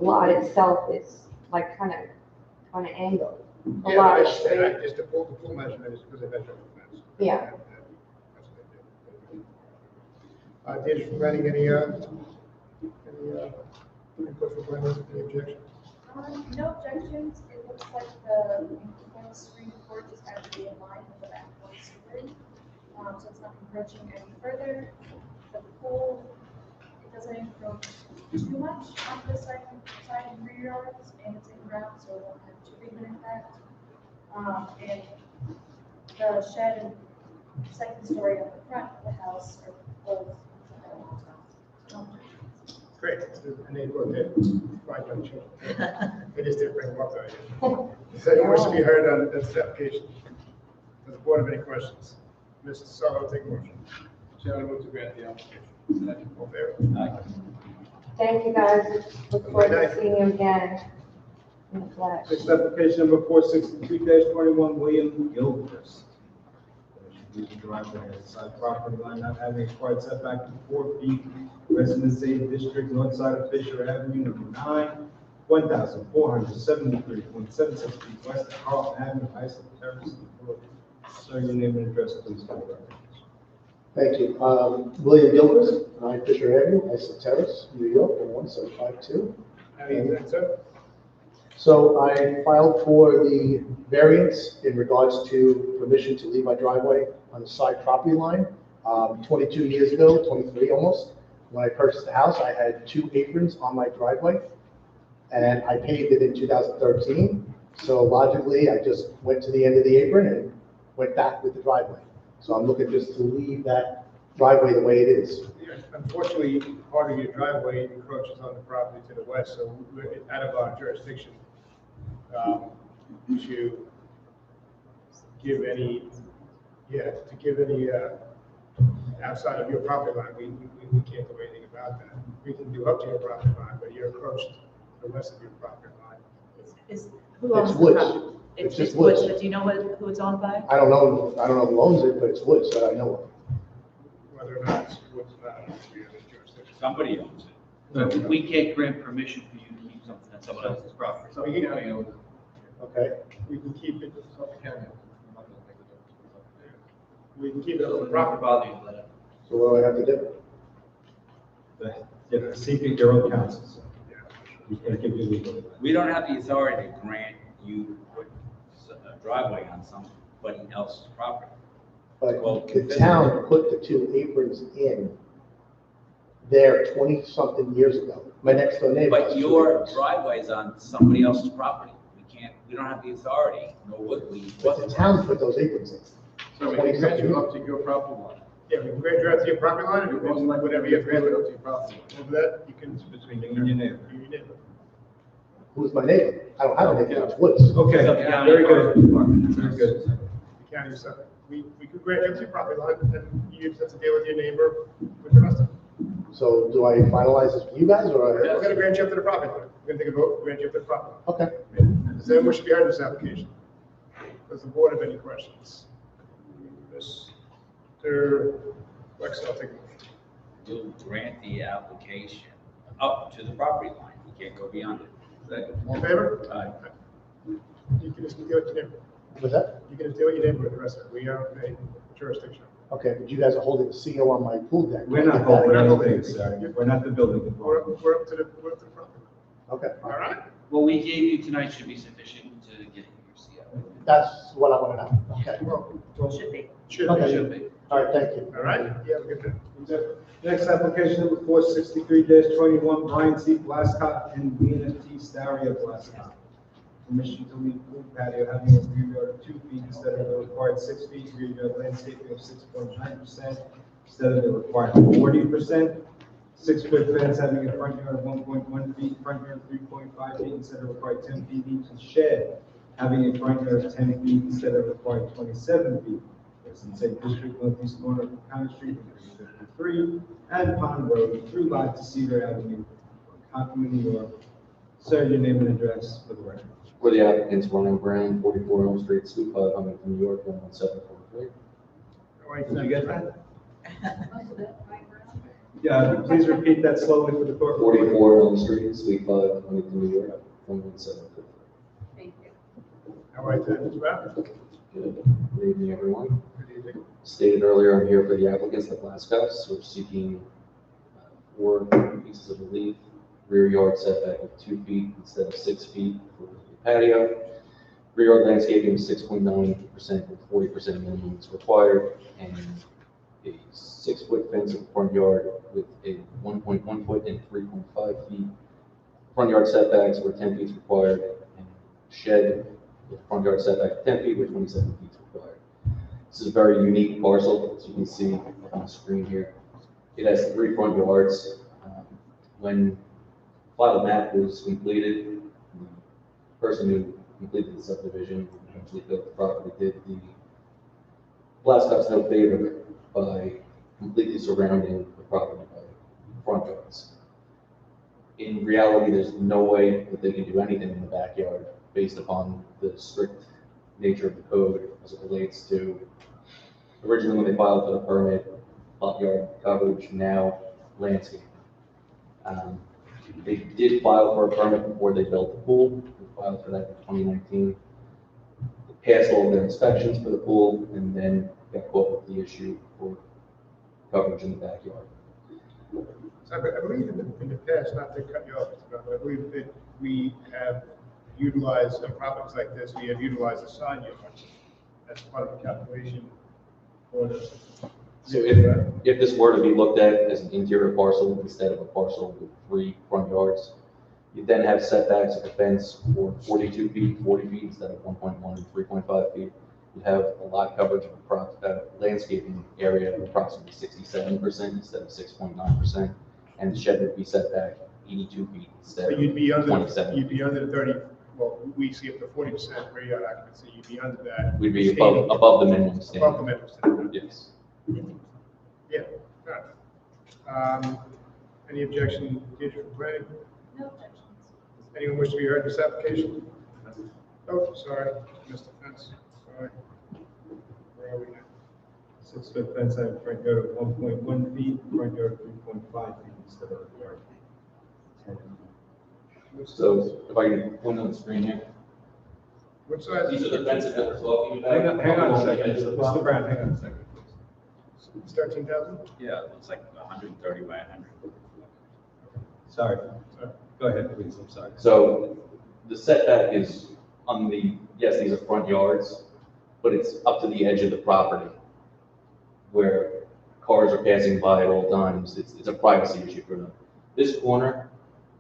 lot itself is like kind of on an angle. A lot of straight. Just the pool measurement is because they measure the fence. Yeah. Did you planning any input for planning, any objections? No objections. It looks like the screen porch is actually in line with the back porch ceiling. So it's not encroaching any further. The pool, it doesn't encroach too much on the side and rear yards, and it's in ground, so it won't have too big of an impact. And the shed and second story on the front of the house are both. Great. And they wrote it. Right, don't you? They just didn't bring them up there. So you wish to be heard on this application. Does the board have any questions? Mr. Solo, take a motion. Chairman, move to grant the application. Second, all in favor? Thank you, guys. Look forward to seeing you again in the flesh. Next application number 463-21, William Gilchrist. Use the driveway at the side property line not having required setback to 4 feet. Residence A District, north side of Fisher Avenue, number 9, 1,473.76 feet west of Carlton Avenue, Islip Terrace. Sir, your name and address, please, for the record. Thank you. William Gilchrist, 9 Fisher Avenue, Islip Terrace, New York, 11752. How do you do that, sir? So I filed for the variance in regards to permission to leave my driveway on the side property line. 22 years ago, 23 almost, when I purchased the house, I had 2 aprons on my driveway, and I paved it in 2013. So logically, I just went to the end of the apron and went back with the driveway. So I'm looking just to leave that driveway the way it is. Unfortunately, part of your driveway encroaches on the property to the west, so we're out of our jurisdiction to give any, outside of your property line. We can't do anything about that. We can do up to your property line, but you're encroached to the west of your property line. Who owns It's the woods. property? It's just woods, woods. but do you know who it's owned by? I don't know who owns it, but it's woods that I know of. Whether or not it's what's not under your jurisdiction. Somebody owns it. So we can't grant permission for you to keep something on someone else's property. So we can, Okay. we can keep it, we can keep it on the property. So what do I have to do? Yeah, seeking your own counsel, sir. We can't give you legal advice. We don't have the authority to grant you to put a driveway on somebody else's property. But Well, the town put the 2 aprons in there 20-something years ago. My next door neighbor has But 2 your aprons. driveway is on somebody else's property. We don't have the authority, nor would we. But the town put those aprons in. So we can grant you up to your property line. Yeah, we can grant you up to your property line, or you can, whatever you grant it up to your property line. Over that, you can. Between you and your neighbor. You and your neighbor. Who's my neighbor? I don't have a neighbor, it's woods. Okay, It's up to the county very good. department. Very good. The county side. we could grant you up to your property line, and you just have to deal with your neighbor with the rest of it. So do I finalize this for you guys, or? We're gonna grant you up to the property line. We're gonna take a vote, grant you up to the property line. Okay. Does anyone wish to be heard in this application? Does the board have any questions? Mr. Wex, I'll take a motion. You'll grant the application up to the property line. You can't go beyond it. Second. All in favor? Aye. You can just deal with your neighbor. What's that? You can just deal with your neighbor with the rest of it. We are a jurisdiction. Okay, but you guys are holding the CO on my pool deck. We're not holding anything, sir. We're not the building We're department. we're up to the property. Okay, All right? What we gave you tonight should be sufficient to get your CO. that's what I want to know. Okay. Well, Should be. should Okay. be. be. All right, thank you. All right? You have a good day. Next application number 463-21, Brian C. Blascott and Lena T. Staria Blascott. Permission to leave pool patio having a rear yard of 2 feet instead of the required 6 feet, rear yard landscaping of 6.9% instead of the required 40%. 6-foot fence having a front yard of 1.1 feet, front yard of 3.5 feet instead of required 10 feet each, and shed having a front yard of 10 feet instead of required 27 feet. It's in St. District, northeast corner of County Street, 53, and Pond Road, through lot to Cedar Avenue, Cockman, New York. Sir, your name and address for the record. For the applicants, Ryan Brown, 44 Elm Street, Suite 5, Huntington, New York, 11743. All right, Did you get that? Yeah, please repeat that slowly for the court. 44 Elm Street, Suite 5, Huntington, New York, 11743. Thank you. All right, then, Mr. Brown. Good evening, everyone. Good evening. Stated earlier, I'm here for the applicants, the Blascotts. We're seeking 4 pieces of relief, rear yard setback of 2 feet instead of 6 feet for the patio. Rear yard landscaping of 6.9% and 40% minimum is required, and a 6-foot fence in the front yard with a 1.1 foot and 3.5 feet front yard setbacks where 10 feet is required, and shed with front yard setback of 10 feet where 27 feet is required. This is a very unique parcel, as you can see on the screen here. It has 3 front yards. When final map was completed, the person who completed the subdivision, eventually built the property, did the Blascotts no favor by completely surrounding the property by front yards. In reality, there's no way that they can do anything in the backyard based upon the strict nature of the code as it relates to originally when they filed for the permit, lot yard coverage, now landscape. They did file for a permit before they built the pool. They filed for that in 2019. They passed all of their inspections for the pool and then got caught with the issue for coverage in the backyard. So I believe in the past, not to cut you off, Mr. Brown, but I believe that we have utilized, on properties like this, we have utilized the side yard as part of the calculation for the. So if this were to be looked at as an interior parcel instead of a parcel with 3 front yards, you then have setbacks of a fence for 42 feet, 40 feet instead of 1.1 and 3.5 feet. You have a lot coverage of landscaping area of approximately 67% instead of 6.9%, and the shed would be set back 82 feet instead So of you'd be under, 27. you'd be under the 30, well, we see up to 40% rear yard occupancy, you'd be under that. We'd be above the minimum standard. Above the minimum standard. Yes. Yeah, got it. Any objection, Deirdre, from planning? No objections. Anyone wish to be heard in this application? Oh, sorry, Mr. Fence, sorry. Where are we now? 6-foot fence having a front yard of 1.1 feet, front yard of 3.5 feet instead of the yard. 10 feet. So if I can point on the screen here. What size? These are the fences that we're talking about. Hang on a second, Mr. Brown, hang on a second. It's 13,000? Yeah, it looks like 130 by 100. Sorry. Go ahead, please, I'm sorry. So the setback is on the, yes, these are front yards, but it's up to the edge of the property where cars are passing by at all times. It's a privacy issue for them. This corner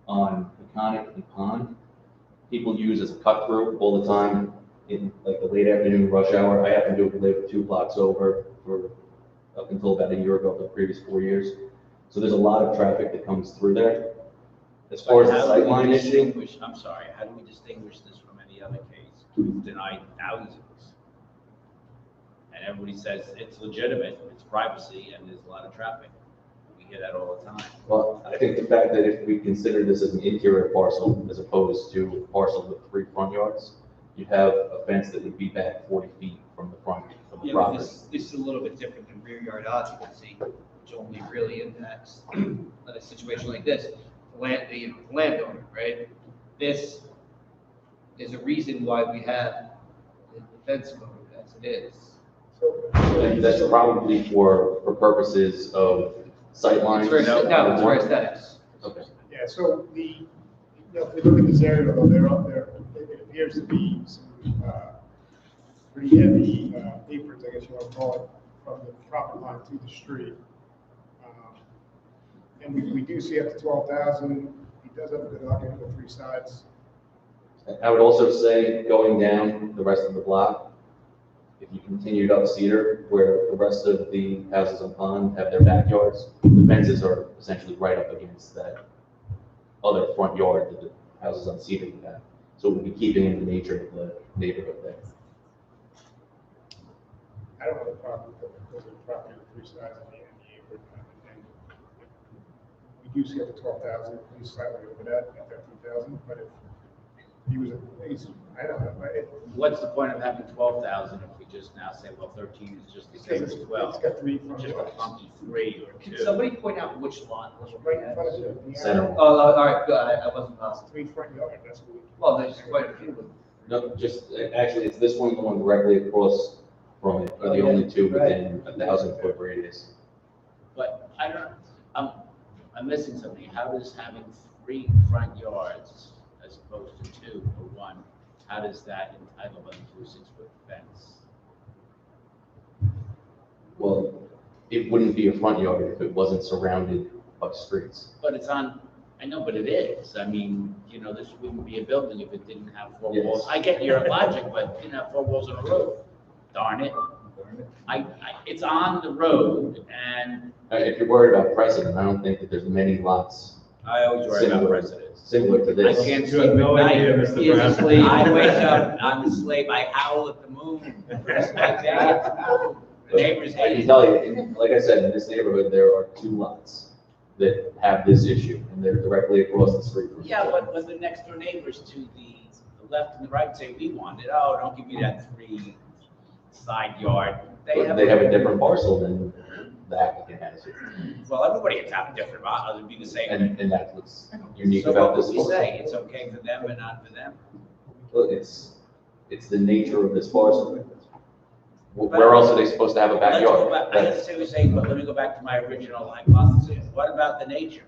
on Mechanic and Pond, people use as a cut through all the time in like the late afternoon rush hour. I happen to have lived 2 blocks over for up until about a year ago, for the previous 4 years. So there's a lot of traffic that comes through there. As far as the sightline issue, I'm sorry, how do we distinguish this from any other case? We've denied thousands. And everybody says it's legitimate, it's privacy, and there's a lot of traffic. We hear that all the time. Well, I think the fact that if we consider this as an interior parcel as opposed to a parcel with 3 front yards, you'd have a fence that would be back 40 feet from the front of the Yeah, but property. this is a little bit different than rear yard occupancy, which only really impacts a situation like this, the landowner, right? This is a reason why we have the fence code as it is. And that's probably for purposes of sightlines. It's for aesthetics. Okay. Yeah, so if we look at this area, though, it appears to be some, pretty heavy, aprons, I guess you want to call it, from the property line to the street. And we do see up to 12,000, he does have a good argument with 3 sides. I would also say going down the rest of the block, if you continued up Cedar, where the rest of the houses on Pond have their backyards, the fences are essentially right up against that other front yard that the houses on Cedar would have. So it would be keeping in the nature of the neighborhood there. I don't have a problem with the property with 3 sides and the apron. And we do see up to 12,000, he's slightly over that, at 13,000, but if he was, I don't know. What's the point of having 12,000 if we just now say, well, 13 is just the same as 12? It's got 3 front Just a yards. funky 3 or 2. Can somebody point out which lot was Right in front of you. Center. Oh, all right, good, I wasn't positive. 3 front yards, that's what we. Well, there's quite a few. No, just, actually, it's this one, the one directly across from it, are the only 2 within a 1,000-foot radius. But I don't, I'm missing something. How does having 3 front yards as opposed to 2 or 1, how does that entitle them to a 6-foot fence? Well, it wouldn't be a front yard if it wasn't surrounded by streets. But it's on, I know, but it is. I mean, this wouldn't be a building if it didn't have 4 Yes. walls. I get your logic, but it didn't have 4 walls and a roof. Darn it. It's on the road, and If you're worried about precedent, I don't think that there's many lots I always worry about precedents. similar to I this. can't You sleep have at no night. idea, Mr. He's Brown. asleep. I wake up, I'm asleep, I howl at the moon. Rest my day. The neighbors I hate can it. tell you, like I said, in this neighborhood, there are 2 lots that have this issue, and they're directly across the street from each Yeah, other. but when the next door neighbors to the left and the right say, we want it, oh, don't give me that 3 side yard. But they have a different parcel than the applicant has here. Well, everybody has a different, it'd be the same. And that's what's unique So about what this. would we say? It's okay for them, but not for them? Well, it's the nature of this parcel. Where else are they supposed to have a Let's go backyard? back, I understand what you're saying, but let me go back to my original hypothesis. What about the nature?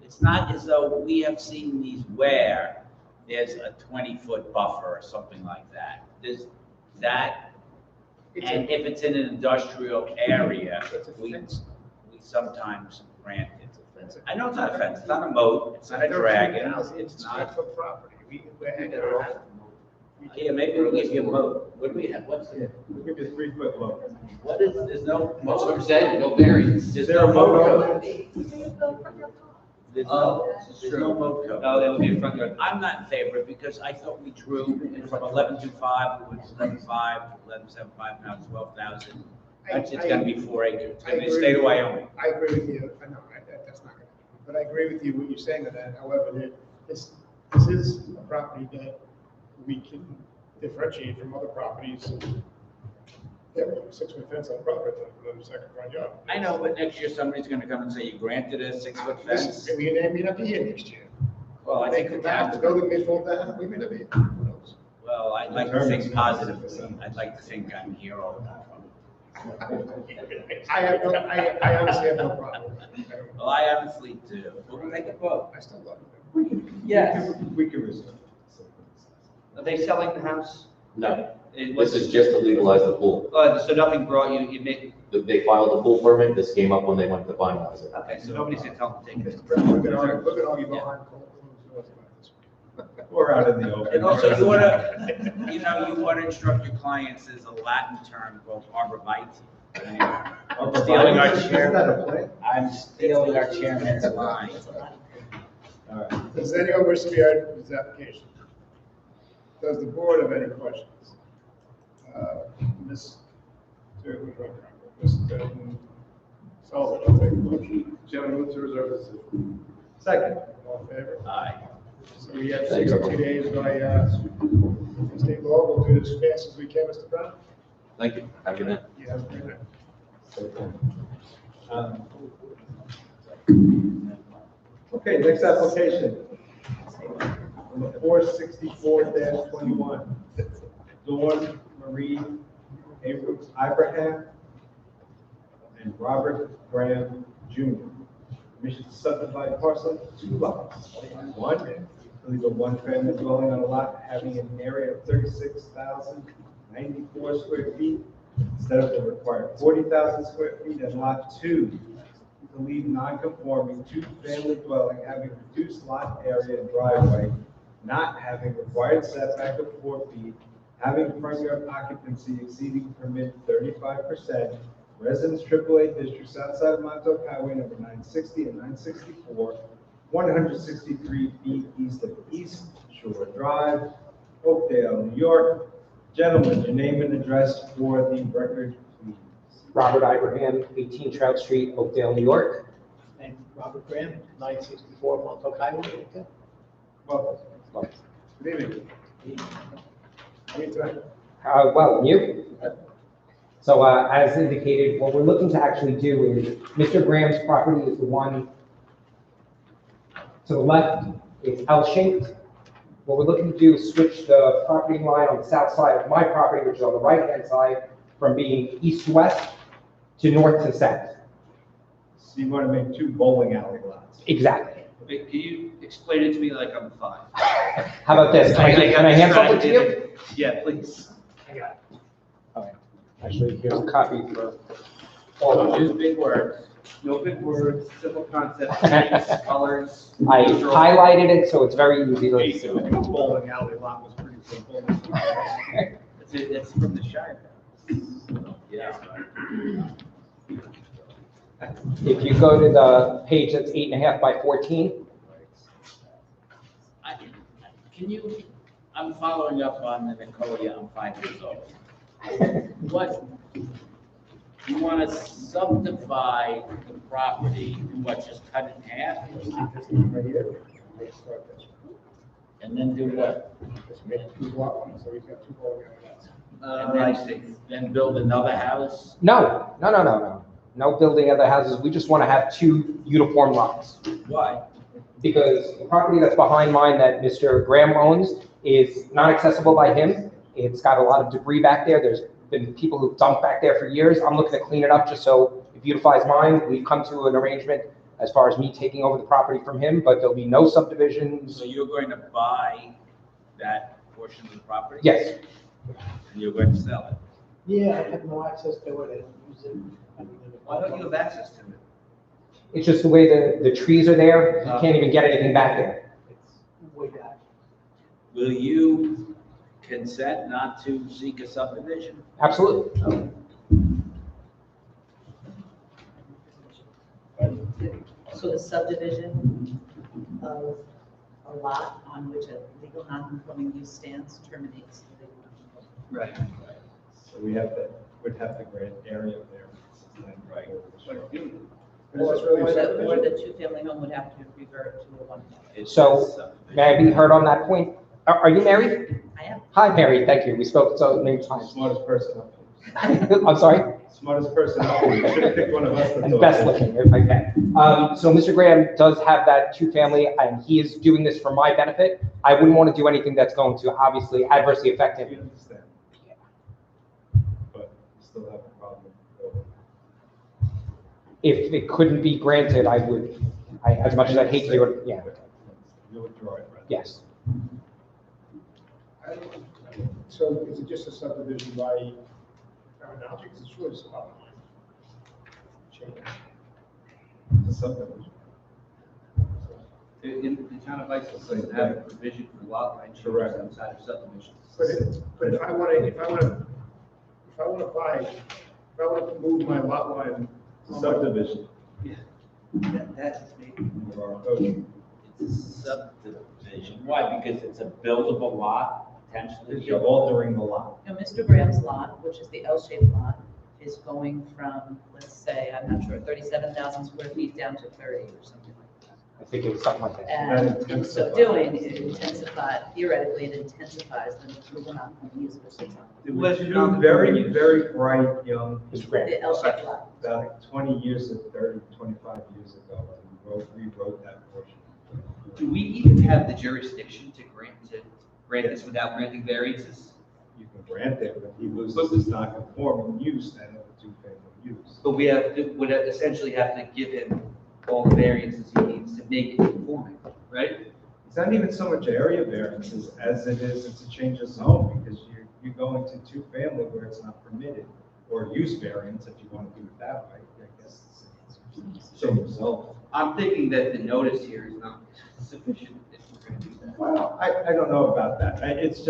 It's not as though we have seen these where there's a 20-foot buffer or something like that. There's that, and if it's in an industrial area, we sometimes grant it. I know it's not a fence, it's not a moat, it's not a dragon, it's not. Property, we're hanging around. Yeah, maybe we'll give you a moat. What do we have? What's the? We'll give you a 3-foot moat. What is, there's no. That's what I'm saying, no variance. There's there no a moat moat on code. There's no moat code. No, that would be a front yard. I'm not in favor of it because I thought we drew from 11.25, it was 11.5 to 11.75, now it's 12,000. It's gonna be 4 acres, it's gonna be the state of Wyoming. I agree with you, I know, that's not gonna happen, but I agree with you what you're saying on that, however, this is a property that we can differentiate from other properties. Yeah, we have a 6-foot fence on property, another second front yard. I know, but next year somebody's gonna come and say you granted a 6-foot fence. We may not be here next year. Well, I think the the town, building may fall down, we may not be here. Who knows? well, I'd like to think positively. I'd like to think I'm here all the time. I honestly have no problem. Well, I honestly do. We'll make a vote. I still love it. Yes. We can resume. Are they selling the house? No, It this was, is just to legalize the pool. so nothing brought you, you made, They filed the pool permit, this came up when they went to finalize it. okay, so nobody said tell them to take it. Look at all you behind closed doors about this. Or out in the open. And also, you wanna instruct your clients, there's a Latin term called arborvitae. I'm stealing our Is that a chair, plan? I'm stealing our chairman's line. All right. Does anyone wish to be heard in this application? Does the board have any questions? Ms. Mr. Sullivan, I'll take a motion. Chairman, move to reserve the decision. Second. All in favor? Aye. So we have Thank you. 62 days by state law. We'll do this as fast as we can, Mr. Brown. Thank you. Have a good night. You have a great night. Okay, next application. Number 464-21. Dawn Marie Abraham and Robert Graham Jr. Permission to subdivide parcel into 2 lots. One, to leave a one-family dwelling on a lot having an area of 36,094 square feet instead of the required 40,000 square feet, and lot 2, to leave non-conforming 2-family dwelling having reduced lot area and driveway, not having required setback of 4 feet, having front yard occupancy exceeding permit 35%, residence AAA districts outside of Montauk Highway number 960 and 964, 163 feet east of East Shore Drive, Oakdale, New York. Gentlemen, your name and address for the record, please. Robert Ibrahim, 18 Trout Street, Oakdale, New York. And Robert Graham, 964 Montauk Highway. Okay. Welcome. Good evening. How are you tonight? Well, you? So as indicated, what we're looking to actually do is, Mr. Graham's property is the one to the left. It's L-shaped. What we're looking to do is switch the property line on the south side of my property, which is on the right-hand side, from being east-west to north to south. So you want to make 2 bowling alley lots? Exactly. Wait, can you explain it to me like I'm 5? How about this? Can I hand something to you? Yeah, please. I got it. All right. Actually, here's a copy for all of you. Use big words. No big words, simple concepts, shapes, colors. I highlighted it, so it's very easy to see. Bowling alley lot was pretty simple. It's from the Shire. Yeah. If you go to the page that's 8.5 by 14. Can you, I'm following up on the Nicolia, I'm 5 years old. What, you want to subdivide the property, and what, just cut it in half? And then do what? Just make 2 lot lines, so we've got 2 bowling alley lots. And then build another house? No. No building other houses. We just want to have 2 uniform lots. Why? Because the property that's behind mine that Mr. Graham owns is not accessible by him. It's got a lot of debris back there. There's been people who've dumped back there for years. I'm looking to clean it up just so it beautifies mine. We've come to an arrangement as far as me taking over the property from him, but there'll be no subdivisions. So you're going to buy that portion of the property? Yes. And you're going to sell it? Yeah, I have no access to it. I don't use it. Why don't you have access to it? It's just the way the trees are there. You can't even get anything back there. It's way back. Will you consent not to seek a subdivision? Absolutely. So the subdivision of a lot on which a legal non-conforming use stands terminates the legal non-conforming. Right. So would have to grant area there. Right. Or the 2-family home would have to revert to a 1-family. So may I be heard on that point? Are you married? I am. Hi, Mary. Thank you. We spoke so many times. Smartest person up I'm sorry? Smartest person up here. You should have picked one of us. And best looking, if I can. So Mr. Graham does have that 2-family, and he is doing this for my benefit. I wouldn't want to do anything that's going to obviously adversely affect him. You understand. But you still have a problem. If it couldn't be granted, I would, as much as I hate to do it, yeah. You'll withdraw it, right? Yes. So is it just a subdivision by terminology? Because it's really just a lot line change. It's a subdivision. In the town of Islip, so you have a provision for lot line changes outside of subdivisions. But if I want to move my lot line. Subdivision. Yeah. That's me. It's a subdivision. Why? Because it's a buildable lot, potentially? You're altering the lot. Now, Mr. Graham's lot, which is the L-shaped lot, is going from, let's say, I'm not sure, 37,000 square feet down to 30 or something like that. I think it was something like that. And in so doing, it intensifies, theoretically, it intensifies the legal non-conforming use which sits on. It was two very, very bright young Mr. Graham. The L-shaped lot. about 20 years, 30, 25 years ago, and rewrote that portion. Do we even have the jurisdiction to grant this without granting variances? You can grant it, but he loses his non-conforming use then of a two-family use. But would essentially have to give him all the variances he needs to make it conforming, right? It's not even so much area variances as it is, it's a change of zone, because you're going to two-family where it's not permitted, or use variance if you want to do it that way. I guess it's a change of zone. I'm thinking that the notice here is not sufficient if we're going to do that. Well, I don't know about that. It's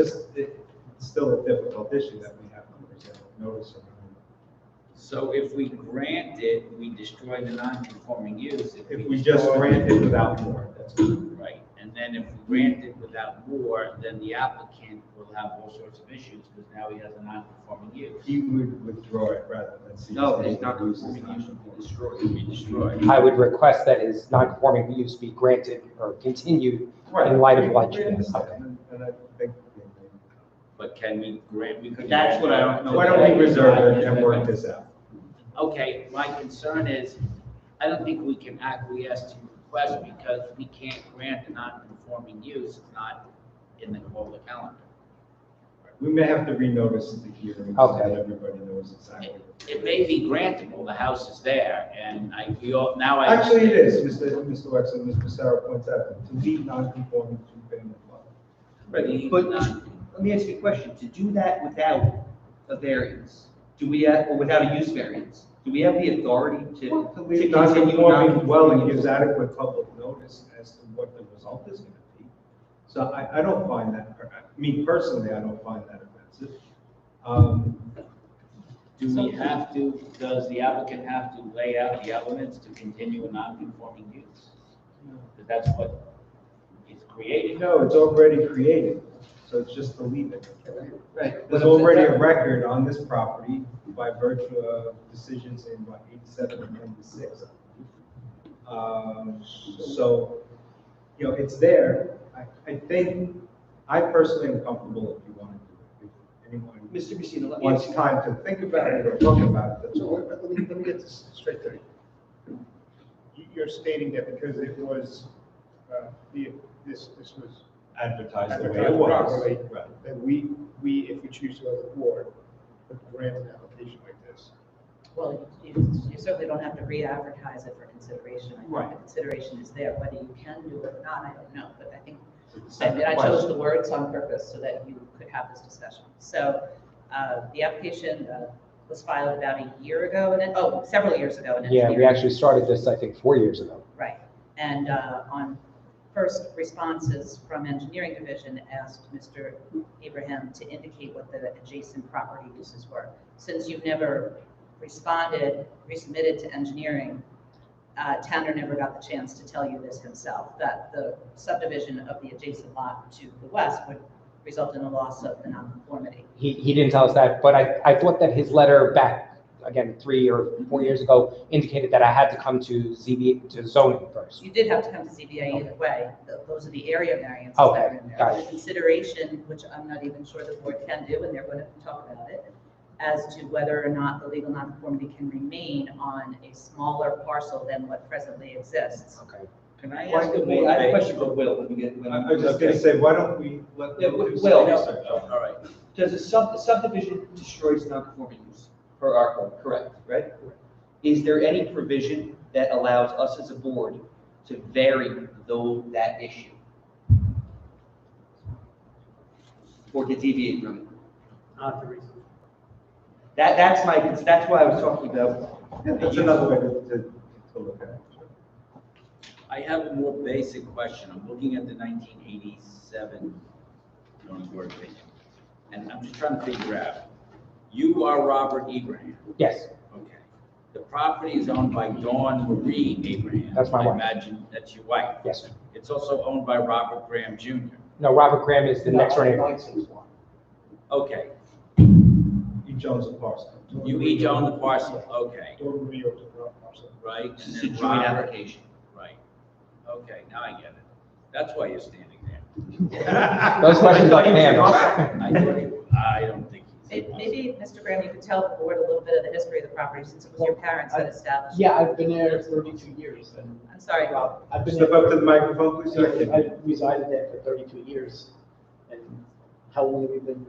still a difficult issue that we have to present notice around. So if we grant it, we destroy the non-conforming use. If we just grant it without more, that's right. And then if we grant it without more, then the applicant will have all sorts of issues because now he has a non-conforming use. He would withdraw it rather than see. No, his non-conforming use would be destroyed. Be destroyed. I would request that his non-conforming use be granted or continued in light of what you And I think. But can we grant? We could. That's what I don't know. Why don't we reserve it and work this out? Okay, my concern is, I don't think we can acquiesce to your request because we can't grant a non-conforming use. It's not in the public calendar. We may have to renotice the hearing so that everybody knows exactly. It may be grantable, the house is there, and now I. Actually, it is, Mr. Wexler, Mr. Sarah points out, to leave non-conforming two-family lot. Right, but let me ask you a question. To do that without a variance, do we have, or without a use variance, do we have the authority to Leave continue non-conforming dwelling non-conforming gives use? adequate public notice as to what the result is going to be. So I don't find that, me personally, I don't find that offensive. Do we have to, does the applicant have to lay out the elements to continue a non-conforming use? Because that's what is created. No, it's already created, so it's just to leave it. Right. There's already a record on this property by virtue of decisions in, what, 87 and 96. So, you know, it's there. I think, I personally am comfortable if you want to do it. If anyone Mr. Messina, let me wants ask you. time to think about it or talk about it, that's So all. let me get this straight there. You're stating that because it was, this was Advertised the way it advertised was. properly, Right. that we, if we choose to as a board, would grant an application like this. Well, you certainly don't have to re-advertise it for consideration. I think Right. the consideration is there. Whether you can do it or not, I don't know. But I think, It's I a mean, I chose question. the words on purpose so that you could have this discussion. So the application was filed about a year ago, and then, several years ago. in Yeah, we engineering. actually started this, I think, 4 years ago. Right. And on first responses from engineering division asked Mr. Abraham to indicate what the adjacent property uses were. Since you've never responded, resubmitted to engineering, Tanner never got the chance to tell you this himself, that the subdivision of the adjacent lot to the west would result in a loss of the nonconformity. He didn't tell us that, but I thought that his letter back, again, 3 or 4 years ago, indicated that I had to come to ZBA, to zoning first. You did have to come to ZBA either way. Those are the area variances Okay, that are in there. got The it. consideration, which I'm not even sure the board can do, and they're going to talk about it, as to whether or not the legal nonconformity can remain on a smaller parcel than what presently exists. Okay. Can I Why- ask a wait, more I have a basic? question for Will. Let me get. I was just gonna say, why don't we let Yeah, them do Will, some research? All right. Does a subdivision destroys non-conforming use per our code, correct, right? Is there any provision that allows us as a board to vary that issue? Or to deviate from it? Not the reason. That's why I was talking about. That's another way to look at it. I have a more basic question. I'm looking at the 1987 zoning board opinion, and I'm just trying to figure out. You are Robert Abraham. Yes, Okay. The property is owned by Dawn Marie Abraham. That's my I wife. imagine that's your wife. yes, sir. It's also owned by Robert Graham Jr. No, Robert Graham is the next door neighbor. Okay. You each owns a parcel. You each own the parcel, okay, Dora Maria owns the parcel. right? And It's a then joint Robert- application. Right, okay, now I get it. That's why you're standing there. Those questions I can handle. I don't think he's. Maybe, Mr. Graham, you could tell the board a little bit of the history of the property since it was your parents that established. it. Yeah, I've been there 32 years, and I'm sorry. I've been Step there. up to the microphone, please, sir. I resided there for 32 years, and how long have we been?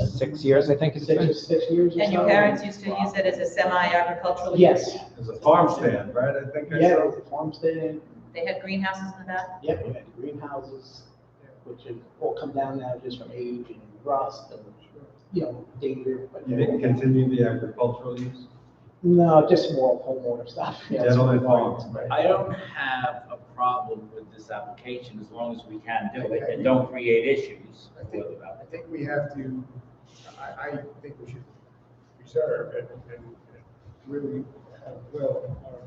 6 years, I think it's been. 6 years or so. And your parents used to use it as a semi-agricultural? use? Yes. There's a farm stand, right? I think I Yeah, saw. it's a farm stand. They had greenhouses in the back? Yep, we had greenhouses, which have all come down now just from age and rust and, danger. But You didn't continue the agricultural use? No, just more homeowner stuff. Yeah, it's Gentlemen more farms, farms, I don't have a problem with this application as long as we can do it and don't create issues. I think we have to, I think we should reserve and really have Will, our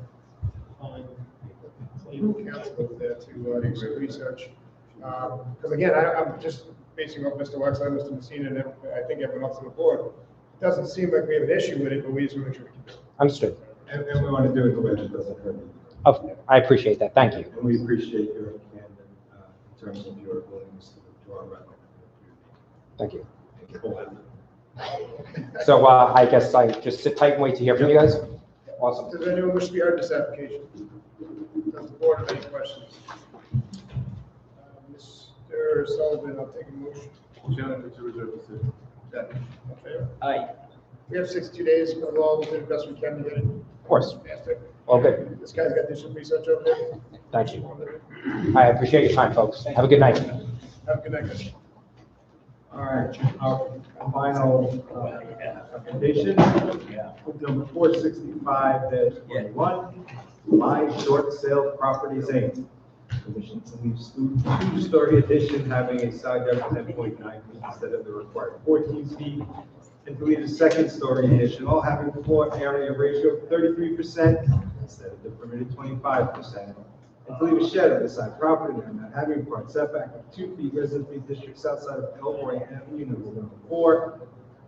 fine legal counsel over there to do some research. Because again, I'm just basing off Mr. Wexler, Mr. Messina, and I think everyone else on the board. It doesn't seem like we have an issue with it, but we just want to make sure we can do it. Understood. And we want to do it the way that doesn't hurt you. Oh, I appreciate that. Thank you. And we appreciate your candor in terms of your willingness to withdraw our record. Thank you. Thank you. So I guess I just sit tight and wait to hear from you guys. Awesome. Does anyone wish to be heard in this application? Does the board have any questions? Mr. Sullivan, I'll take a motion. Chairman, to reserve decision. Second. Okay. Aye. We have 62 days for the law, we'll do the best we can to get it. Of course. Faster. All good. This guy's got to do some research over there. Thank you. I appreciate your time, folks. Have a good night. Have a good night, guys. All right, our final application, number 465-21, My Short Sale Properties, Inc. Permission to leave two-story addition having a side yard of 10.9 feet instead of the required 14 feet, and to leave a second-story addition, all having floor area ratio of 33% instead of the permitted 25%. And to leave a shed on the side property line not having a front setback of 2 feet, residential district south side of Elroy Avenue, number 104,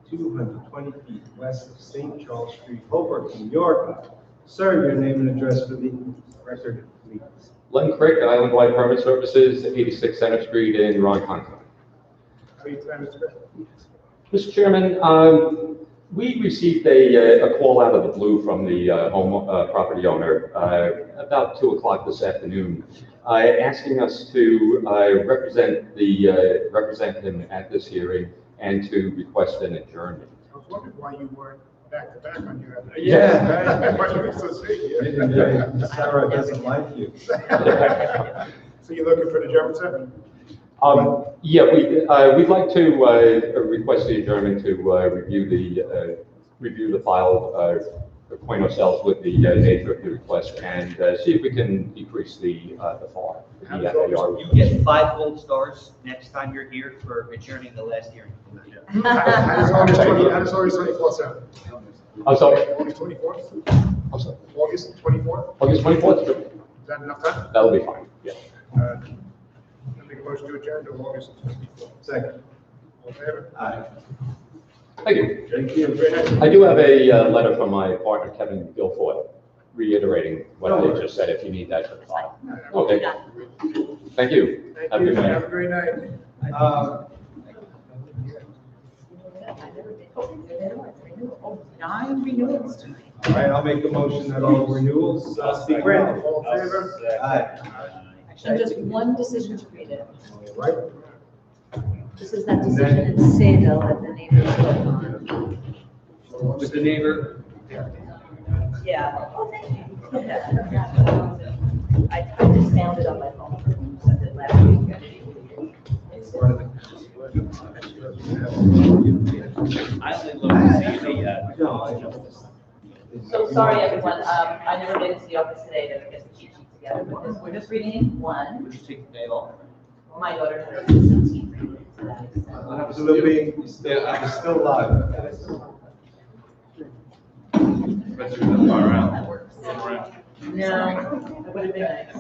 220 feet west of St. Charles Street, Holbrook, New York. Sir, your name and address for the record, please. Len Crick, Island Wide Permit Services, 86 Center Street in Ronkonkoma. How you plan to spend? Mr. Chairman, we received a call out of the blue from the property owner about 2 o'clock this afternoon, asking us to represent him at this hearing and to request an adjournment. I was wondering why you weren't back to back on your application. Yeah. Why you were so sick here? Maybe Sarah doesn't like you. So you're looking for the German sir? Yeah, we'd like to request the adjournment to review the file, acquaint ourselves with the nature of the request, and see if we can decrease the FAR. You get 5 gold stars next time you're here for adjourning the last hearing. How does August 24th sound? I'm sorry? August 24th? I'm sorry. August 24th? August 24th? Sure. Is that enough time? That'll be fine, yeah. I make a motion to adjourn to August 24th. Second. All in favor? Aye. Thank you. Thank you. I do have a letter from my partner, Kevin Guilfoyle, reiterating what I just said, if you need that for the file. Okay. Thank you. Thank Have a you. good night. Have a great night. 9 renewals tonight. All right, I'll make a motion that all renewals be granted. All in favor? Aye. Actually, just one decision to read it. All right. This is that decision in Sayville that the neighbor spoke on. With the neighbor, Yeah. Oh, thank you. I just found it on my phone, sent it last week. I only looked to see the, So sorry, everyone, I never made it to the office today to get the cheat sheet together, but we're just reading one. would you take the day off? My daughter had her 17th. Absolutely, you're still alive. No, it would have been nice.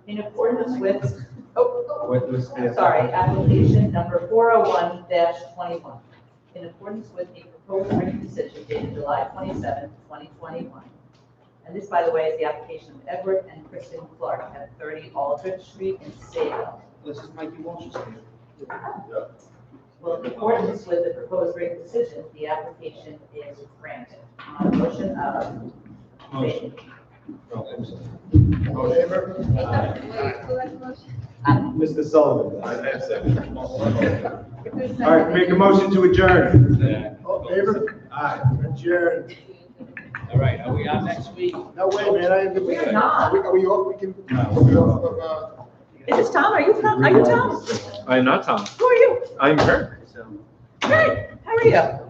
In accordance with, What was the? Sorry, application number 401-21, in accordance with the proposed written decision dated July 27, 2021. And this, by the way, is the application of Edward and Kristen Clark at 30 Aldrich Street in Salem. This is Mikey Walsh's here. Well, in accordance with the proposed written decision, the application is granted. On motion of. Motion. All in favor? Mr. Sullivan. All right, make a motion to adjourn. All in favor? Aye, adjourn. All right, are we on next week? No, wait, man, I have to. We're not. Are we off, we can, are we off of, Is this Tom? Are you Tom? Are you Tom? I'm not Tom. Who are you? I'm Kurt. Great. How are you?